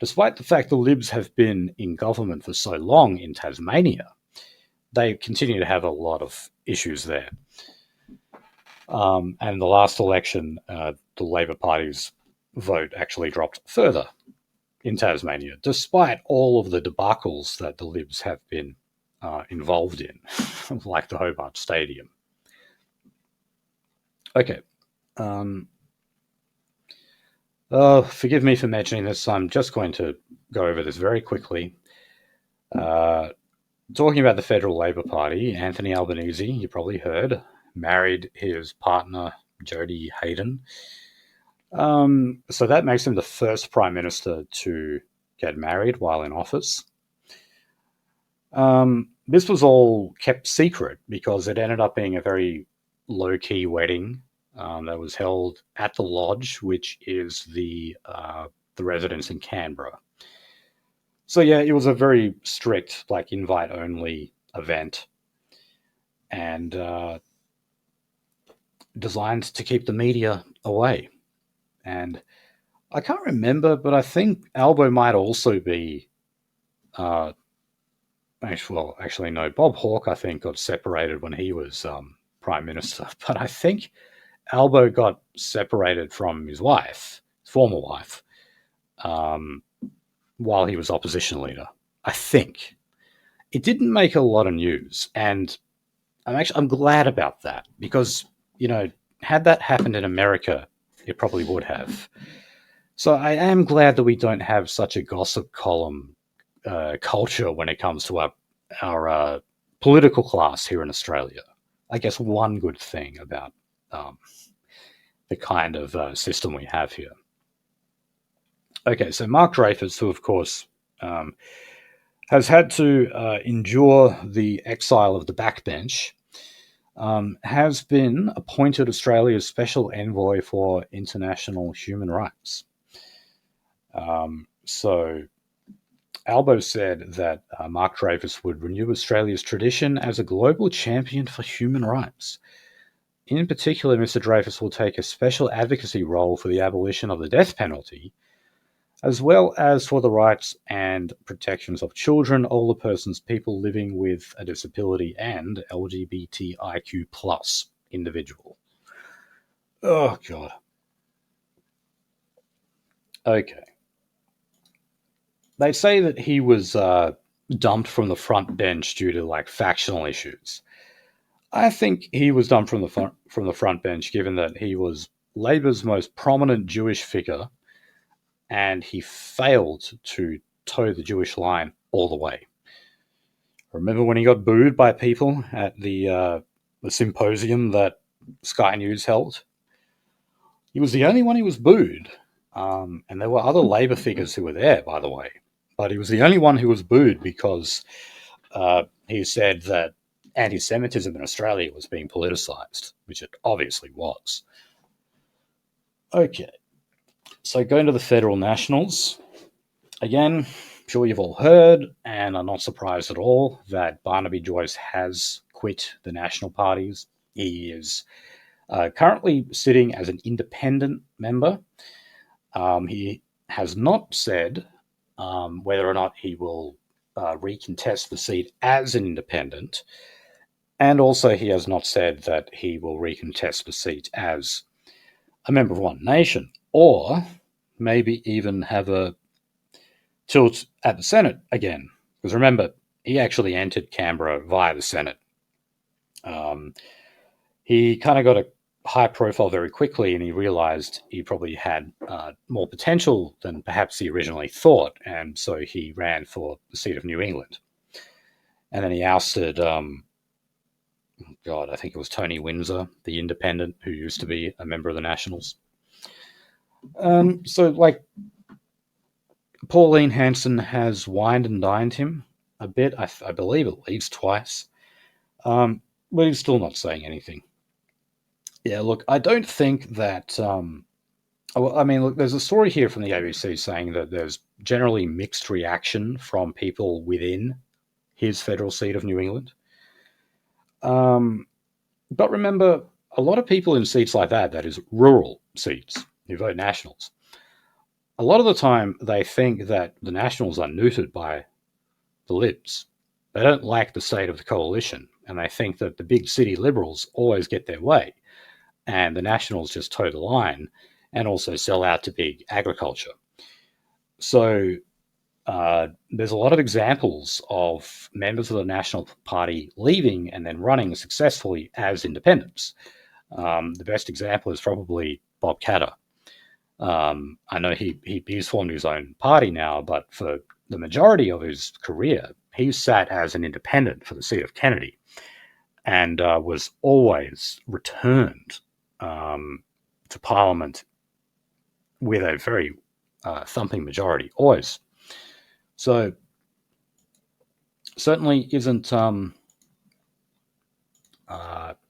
despite the fact the Libs have been in government for so long in Tasmania, they continue to have a lot of issues there. And the last election, the Labor Party's vote actually dropped further in Tasmania, despite all of the debacles that the Libs have been involved in, like the Hobart Stadium. Okay. Forgive me for mentioning this. I'm just going to go over this very quickly. Talking about the Federal Labor Party, Anthony Albanese, you probably heard, married his partner, Jodie Hayden. So that makes him the first Prime Minister to get married while in office. This was all kept secret because it ended up being a very low-key wedding that was held at the Lodge, which is the residence in Canberra. So yeah, it was a very strict, invite-only event, and designed to keep the media away. And I can't remember, but I think Albo might also be. Actually, no. Bob Hawke, I think, got separated when he was Prime Minister, but I think Albo got separated from his wife, his former wife, while he was opposition leader. I think it didn't make a lot of news, and I'm glad about that because had that happened in America, it probably would have. So I am glad that we don't have such a gossip column culture when it comes to our political class here in Australia. I guess one good thing about the kind of system we have here. Okay, so Mark Dreyfus, who of course has had to endure the exile of the backbench, has been appointed Australia's Special Envoy for International Human Rights. So Albo said that Mark Dreyfus would renew Australia's tradition as a global champion for human rights. In particular, Mr. Dreyfus will take a special advocacy role for the abolition of the death penalty, as well as for the rights and protections of children, older persons, people living with a disability, and LGBTIQ plus individual. Oh, God. Okay. They say that he was dumped from the front bench due to factional issues. I think he was dumped from the front bench, given that he was Labor's most prominent Jewish figure, and he failed to toe the Jewish line all the way. Remember when he got booed by people at the symposium that Sky News held. He was the only one who was booed. And there were other Labour figures who were there, by the way. But he was the only one who was booed because he said that anti-Semitism in Australia was being politicised, which it obviously was. Okay, so going to the Federal Nationals. Again, I'm sure you've all heard and are not surprised at all that Barnaby Joyce has quit the National parties. He is currently sitting as an independent member. He has not said whether or not he will recontest the seat as an independent, and also he has not said that he will recontest the seat as a member of One Nation, or maybe even have a tilt at the Senate again. Because remember, he actually entered Canberra via the Senate. He kind of got a high profile very quickly, and he realized he probably had more potential than perhaps he originally thought, and so he ran for the seat of New England. And then he ousted, I think it was Tony Windsor, the independent, who used to be a member of the Nationals. So, like, Pauline Hanson has wined and dined him a bit, I believe at least twice, but he's still not saying anything. Yeah, look, I don't think that... look, there's a story here from the ABC saying that there's generally mixed reaction from people within his federal seat of New England. But remember, a lot of people in seats like that is rural seats, who vote Nationals, a lot of the time they think that the Nationals are neutered by the Libs. They don't like the state of the coalition, and they think that the big city Liberals always get their way, and the Nationals just toe the line and also sell out to big agriculture. So there's a lot of examples of members of the National Party leaving and then running successfully as independents. The best example is probably Bob Katter. I know he's formed his own party now, but for the majority of his career, he sat as an independent for the seat of Kennedy and was always returned to Parliament with a very thumping majority, always. So certainly isn't...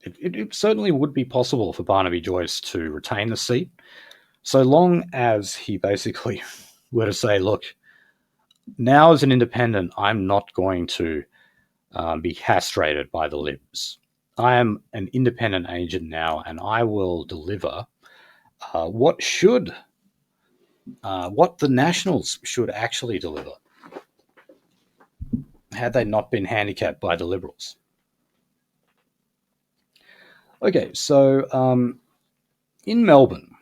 it certainly would be possible for Barnaby Joyce to retain the seat, so long as he basically were to say, look, now as an independent, I'm not going to be castrated by the Libs. I am an independent agent now, and I will deliver what the Nationals should actually deliver, had they not been handicapped by the Liberals. Okay, so in Melbourne,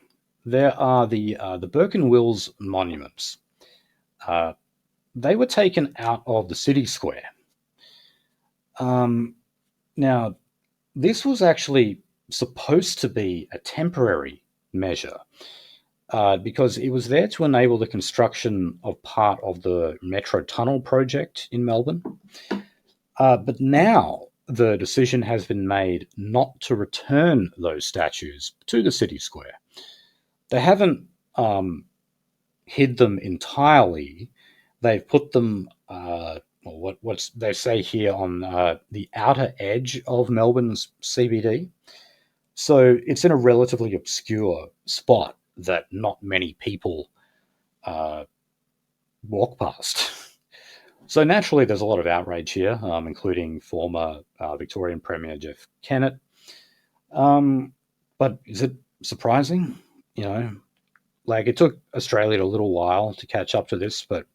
there are the Burke and Wills monuments. They were taken out of the city square. Now, this was actually supposed to be a temporary measure because it was there to enable the construction of part of the Metro Tunnel project in Melbourne. But now the decision has been made not to return those statues to the city square. They haven't hid them entirely. They've put them, what they say here, on the outer edge of Melbourne's CBD. So it's in a relatively obscure spot that not many people walk past. So naturally, there's a lot of outrage here, including former Victorian Premier Jeff Kennett. But is it surprising? Like, it took Australia a little while to catch up to this, but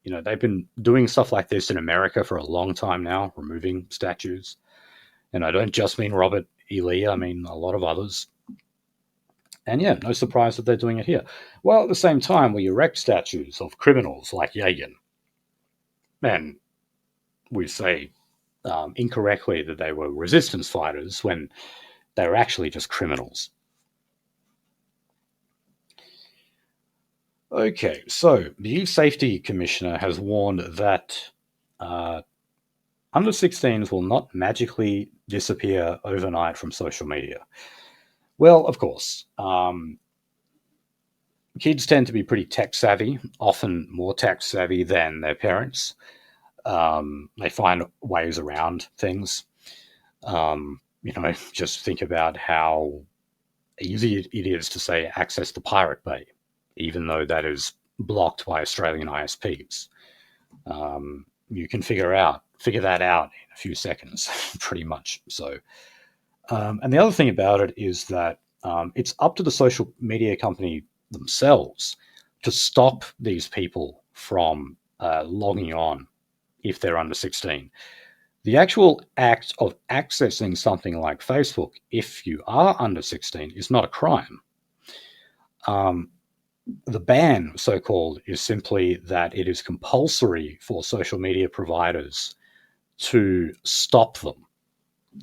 they've been doing stuff like this in America for a long time now, removing statues. And I don't just mean Robert E. Lee, I mean a lot of others. And yeah, no surprise that they're doing it here. Well, at the same time, we erect statues of criminals like Yagan. And we say incorrectly that they were resistance fighters when they were actually just criminals. Okay, so the Youth Safety Commissioner has warned that under 16s will not magically disappear overnight from social media. Well, of course, kids tend to be pretty tech savvy, often more tech savvy than their parents. They find ways around things. Just think about how easy it is to say access the Pirate Bay, even though that is blocked by Australian ISPs. You can figure that out in a few seconds, pretty much. So, and the other thing about it is that it's up to the social media company themselves to stop these people from logging on if they're under 16. The actual act of accessing something like Facebook, if you are under 16, is not a crime. The ban, so-called, is simply that it is compulsory for social media providers to stop them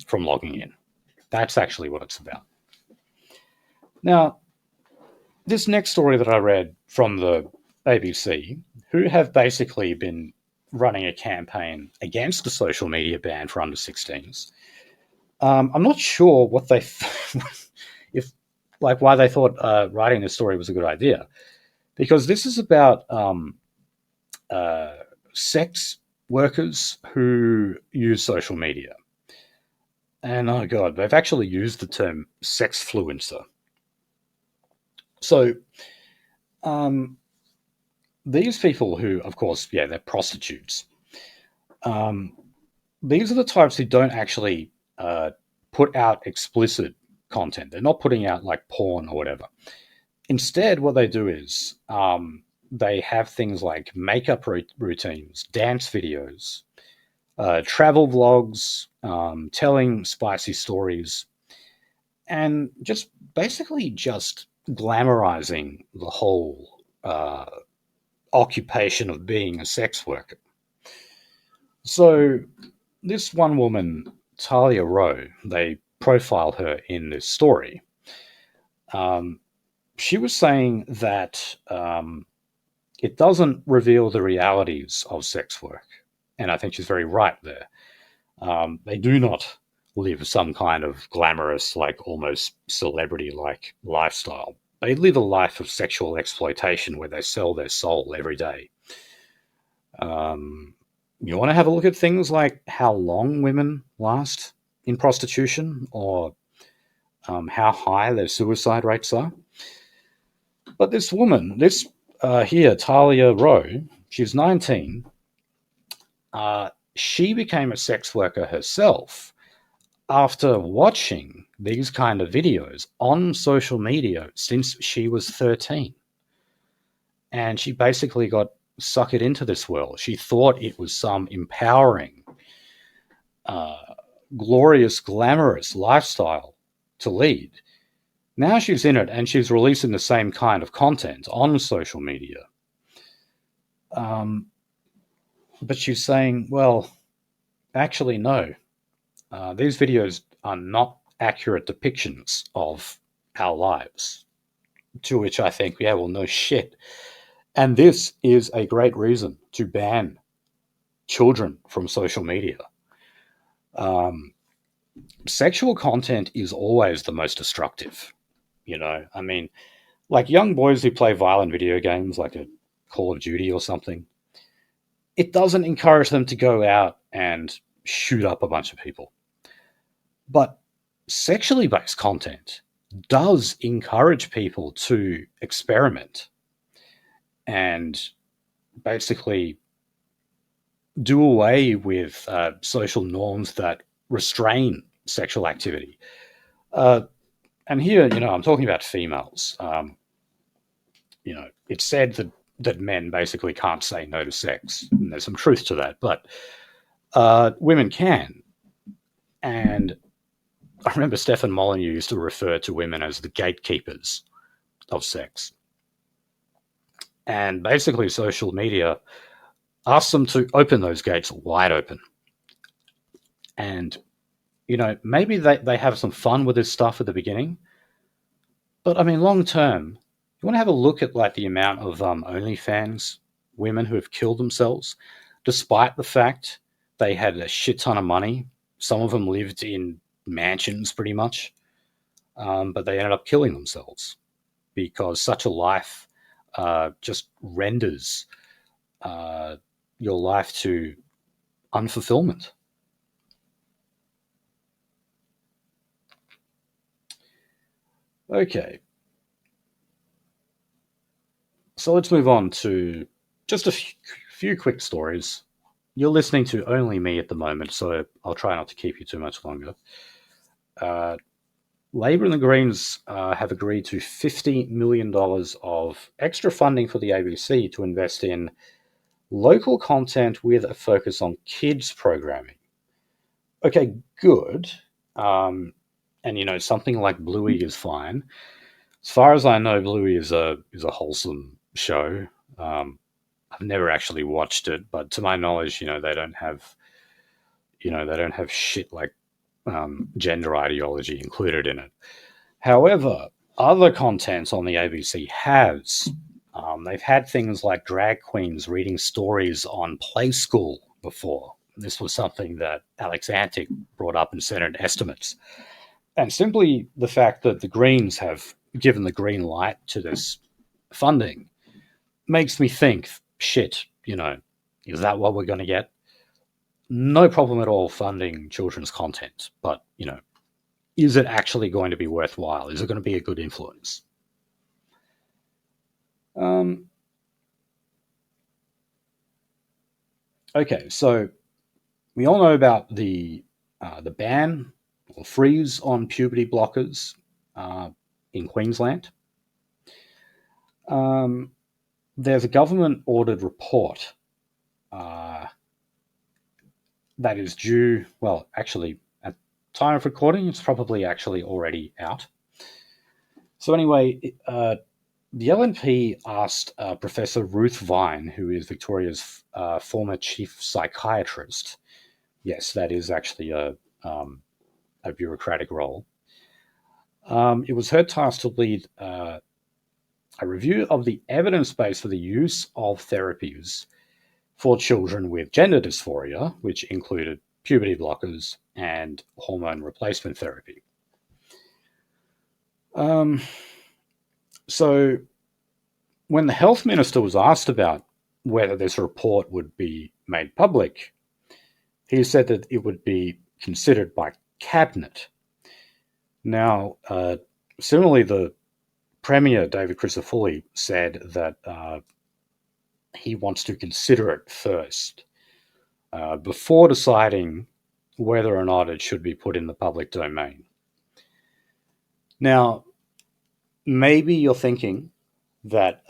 from logging in. That's actually what it's about. Now, this next story that I read from the ABC, who have basically been running a campaign against the social media ban for under 16s. I'm not sure what they, why they thought writing this story was a good idea, because this is about sex workers who use social media, and oh god, they've actually used the term sexfluencer. So, these people who, of course, they're prostitutes. These are the types who don't actually put out explicit content. They're not putting out like porn or whatever. Instead, what they do is they have things like makeup routines, dance videos, travel vlogs, telling spicy stories, and just basically just glamorizing the whole occupation of being a sex worker. So this one woman, Talia Rowe, they profile her in this story. She was saying that it doesn't reveal the realities of sex work. And I think she's very right there. They do not live some kind of glamorous, like almost celebrity-like lifestyle. They live a life of sexual exploitation where they sell their soul every day. You want to have a look at things like how long women last in prostitution, or how high their suicide rates are. But this woman, here, Talia Rowe, she's 19. She became a sex worker herself after watching these kind of videos on social media since she was 13. And she basically got suckered into this world. She thought it was some empowering, glorious, glamorous lifestyle to lead. Now she's in it and she's releasing the same kind of content on social media. But she's saying, well, actually, no. These videos are not accurate depictions of our lives. To which I think, well, no shit. And this is a great reason to ban children from social media. Sexual content is always the most destructive. I mean, like young boys who play violent video games like a Call of Duty or something, it doesn't encourage them to go out and shoot up a bunch of people. But sexually based content does encourage people to experiment and basically do away with social norms that restrain sexual activity. And here, I'm talking about females. It's said that men basically can't say no to sex. And there's some truth to that, but women can. And I remember Stefan Molyneux used to refer to women as the gatekeepers of sex. And basically social media asks them to open those gates wide open. And, maybe they have some fun with this stuff at the beginning. But, I mean, long term, you want to have a look at, like, the amount of OnlyFans women who have killed themselves, despite the fact They had a shit ton of money. Some of them lived in mansions pretty much, but they ended up killing themselves because such a life just renders your life to unfulfillment. Okay. So let's move on to just a few quick stories. You're listening to only me at the moment, so I'll try not to keep you too much longer. Labor and the Greens have agreed to $50 million of extra funding for the ABC to invest in local content with a focus on kids programming. Okay, good. And something like Bluey is fine. As far as I know, Bluey is a wholesome show. I've never actually watched it, but to my knowledge, they don't have shit like gender ideology included in it. However, other content on the ABC has. They've had things like drag queens reading stories on Play School before. This was something that Alex Antic brought up in Senate estimates. And simply the fact that the Greens have given the green light to this funding makes me think, shit, is that what we're going to get? No problem at all funding children's content, but, is it actually going to be worthwhile? Is it going to be a good influence? Okay, so we all know about the ban or freeze on puberty blockers in Queensland. There's a government-ordered report that is due, well, actually, at time of recording, it's probably actually already out. So anyway, the LNP asked Professor Ruth Vine, who is Victoria's former chief psychiatrist. Yes, that is actually a bureaucratic role. It was her task to lead a review of the evidence base for the use of therapies for children with gender dysphoria, which included puberty blockers and hormone replacement therapy. So when the health minister was asked about whether this report would be made public, he said that it would be considered by cabinet. Now, similarly, the Premier, David Crisafulli, said that he wants to consider it first before deciding whether or not it should be put in the public domain. Now, maybe you're thinking that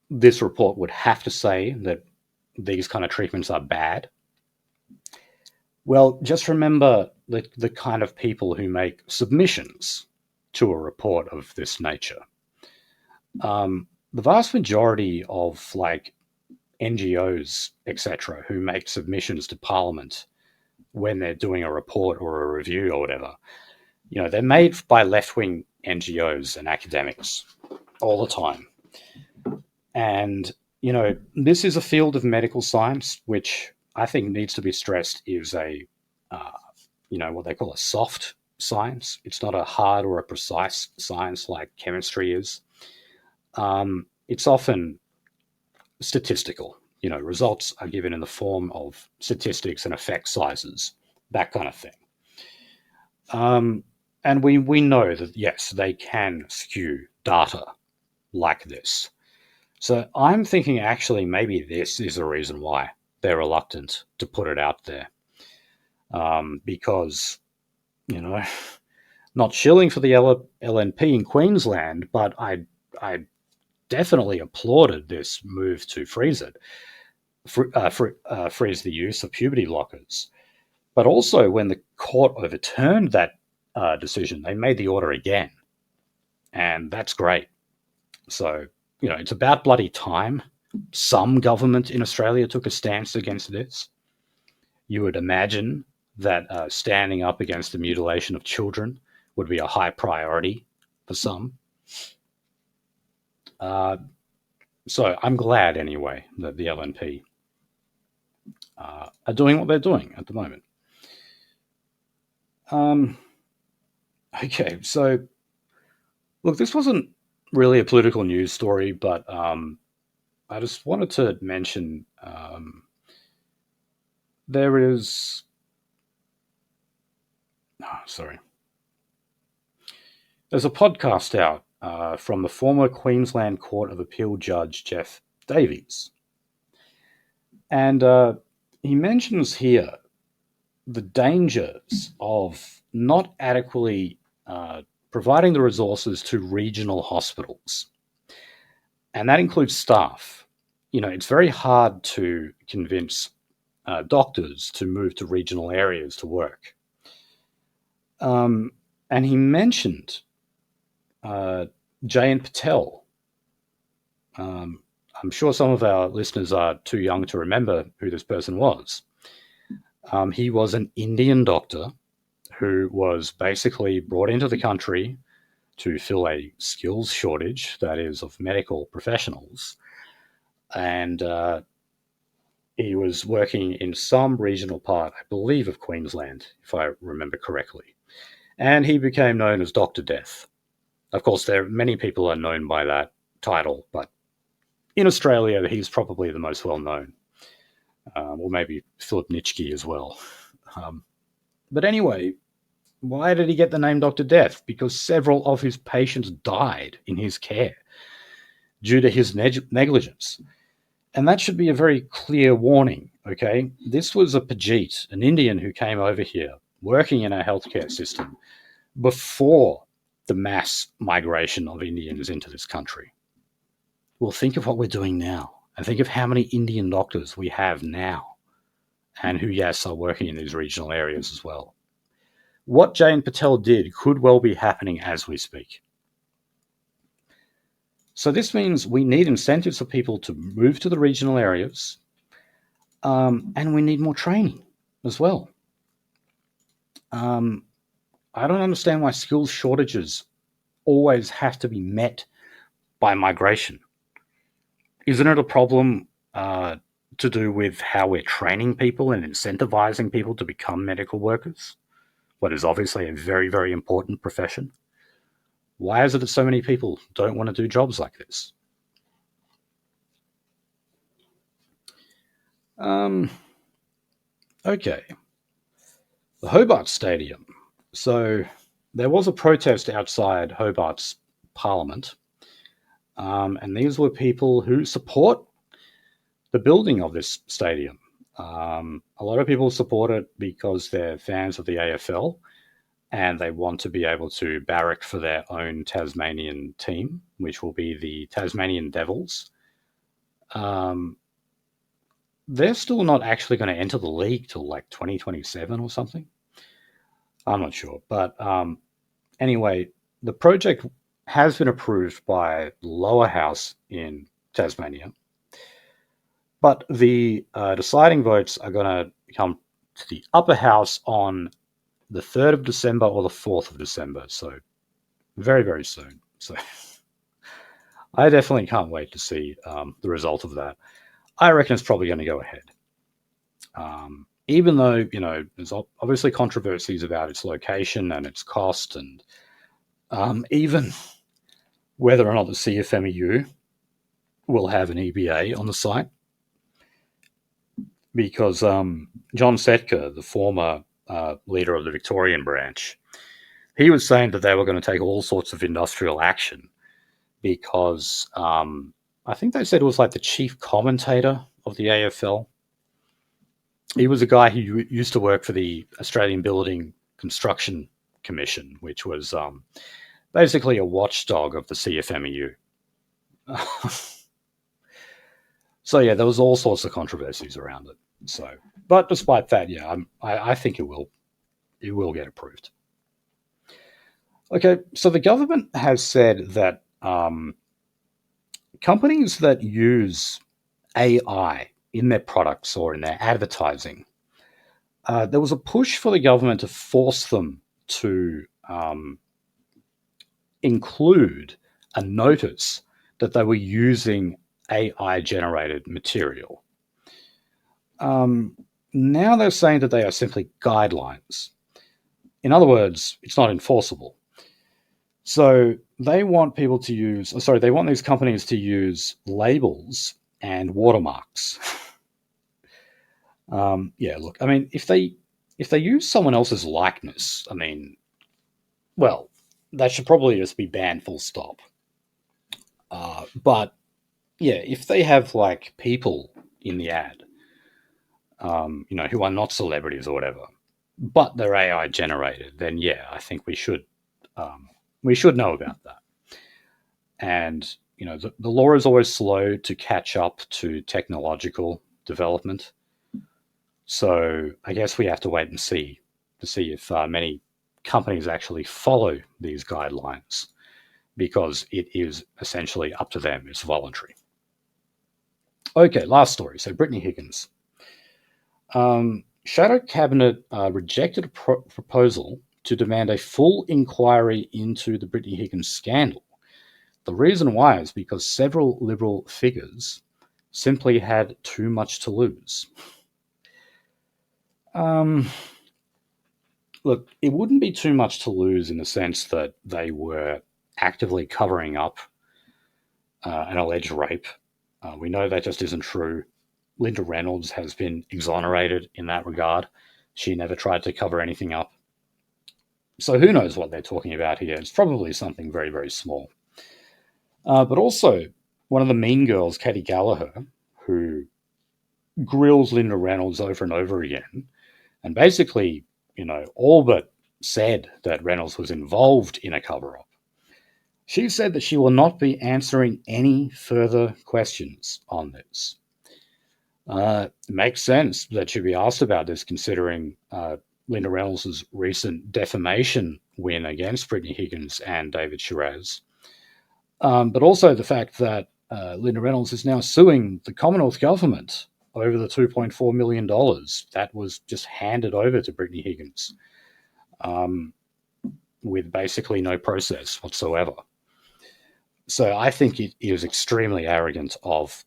this report would have to say that these kind of treatments are bad. Well, just remember the kind of people who make submissions to a report of this nature. The vast majority of NGOs, etc., who make submissions to Parliament when they're doing a report or a review or whatever, they're made by left-wing NGOs and academics all the time. And, this is a field of medical science, which I think needs to be stressed is what they call a soft science. It's not a hard or a precise science like chemistry is. It's often statistical. Results are given in the form of statistics and effect sizes, that kind of thing. And we know that, yes, they can skew data like this. So I'm thinking actually maybe this is the reason why they're reluctant to put it out there. Because, not shilling for the LNP in Queensland, but I definitely applauded this move to freeze it, freeze the use of puberty blockers. But also when the court overturned that decision, they made the order again. And that's great. So, it's about bloody time. Some government in Australia took a stance against this. You would imagine that standing up against the mutilation of children would be a high priority for some. So I'm glad, anyway, that the LNP are doing what they're doing at the moment. Okay, so look, this wasn't really a political news story, but I just wanted to mention there is. Oh, sorry. There's a podcast out from the former Queensland Court of Appeal Judge Jeff Davies. And he mentions here the dangers of not adequately providing the resources to regional hospitals. And that includes staff. You know, it's very hard to convince doctors to move to regional areas to work. And he mentioned Jayant Patel. I'm sure some of our listeners are too young to remember who this person was. He was an Indian doctor who was basically brought into the country to fill a skills shortage, that is, of medical professionals. And he was working in some regional part, I believe, of Queensland, if I remember correctly. And he became known as Dr. Death. Of course, many people are known by that title, but in Australia, he's probably the most well-known. Or maybe Philip Nitschke as well. But anyway, why did he get the name Dr. Death? Because several of his patients died in his care due to his negligence. And that should be a very clear warning, okay? This was a Pajit, an Indian who came over here working in our healthcare system before the mass migration of Indians into this country. Well, think of what we're doing now, and think of how many Indian doctors we have now, and who, yes, are working in these regional areas as well. What Jayant Patel did could well be happening as we speak. So this means we need incentives for people to move to the regional areas, and we need more training as well. I don't understand why skills shortages always have to be met by migration. Isn't it a problem to do with how we're training people and incentivizing people to become medical workers? What is obviously a very, very important profession. Why is it that so many people don't want to do jobs like this? Okay. The Hobart Stadium. So there was a protest outside Hobart's Parliament, and these were people who support the building of this stadium. A lot of people support it because they're fans of the AFL and they want to be able to barrack for their own Tasmanian team, which will be the Tasmanian Devils. They're still not actually going to enter the league till like 2027 or something. I'm not sure. But anyway, the project has been approved by the lower house in Tasmania. But the deciding votes are going to come to the upper house on the 3rd of December or the 4th of December. So very, very soon. So I definitely can't wait to see the result of that. I reckon it's probably going to go ahead. Even though, you know, there's obviously controversies about its location and its cost and even whether or not the CFMEU will have an EBA on the site. Because John Setka, the former leader of the Victorian branch, he was saying that they were going to take all sorts of industrial action because I think they said it was like the chief commentator of the AFL. He was a guy who used to work for the Australian Building Construction Commission, which was basically a watchdog of the CFMEU. So yeah, there was all sorts of controversies around it. So, but despite that, yeah, I think it will get approved. Okay, so the government has said that companies that use AI in their products or in their advertising, there was a push for the government to force them to include a notice that they were using AI-generated material. Now they're saying that they are simply guidelines. In other words, it's not enforceable. So they want people to use, they want these companies to use labels and watermarks. Look, I mean, if they use someone else's likeness, I mean, well, that should probably just be banned full stop. But yeah, if they have like people in the ad, who are not celebrities or whatever, but they're AI generated, then yeah, I think we should know about that. And the law is always slow to catch up to technological development. So I guess we have to wait and see if many companies actually follow these guidelines, because it is essentially up to them. It's voluntary. Okay, last story. So Brittany Higgins. Shadow Cabinet rejected a proposal to demand a full inquiry into the Brittany Higgins scandal. The reason why is because several Liberal figures simply had too much to lose. Look, it wouldn't be too much to lose in the sense that they were actively covering up an alleged rape. We know that just isn't true. Linda Reynolds has been exonerated in that regard. She never tried to cover anything up. So who knows what they're talking about here? It's probably something very, very small. But also, one of the mean girls, Katie Gallagher, who grills Linda Reynolds over and over again, and basically, all but said that Reynolds was involved in a cover-up. She said that she will not be answering any further questions on this. It makes sense that she'd be asked about this, considering Linda Reynolds' recent defamation win against Brittany Higgins and David Shiraz. But also the fact that Linda Reynolds is now suing the Commonwealth government over the $2.4 million that was just handed over to Brittany Higgins, with basically no process whatsoever. So I think it is extremely arrogant of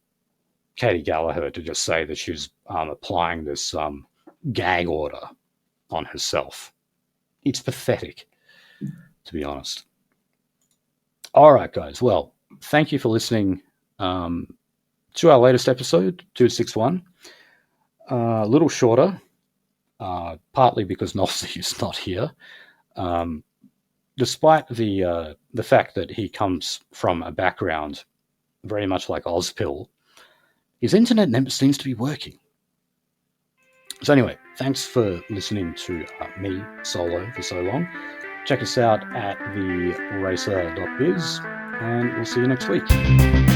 Katie Gallagher to just say that she's applying this gag order on herself. It's pathetic, to be honest. All right, guys. Well, thank you for listening to our latest episode, 261. A little shorter, partly because Nolsey is not here. Despite the fact that he comes from a background very much like Ozpill, his internet never seems to be working. So anyway, thanks for listening to me solo for so long. Check us out at theracer.biz, and we'll see you next week.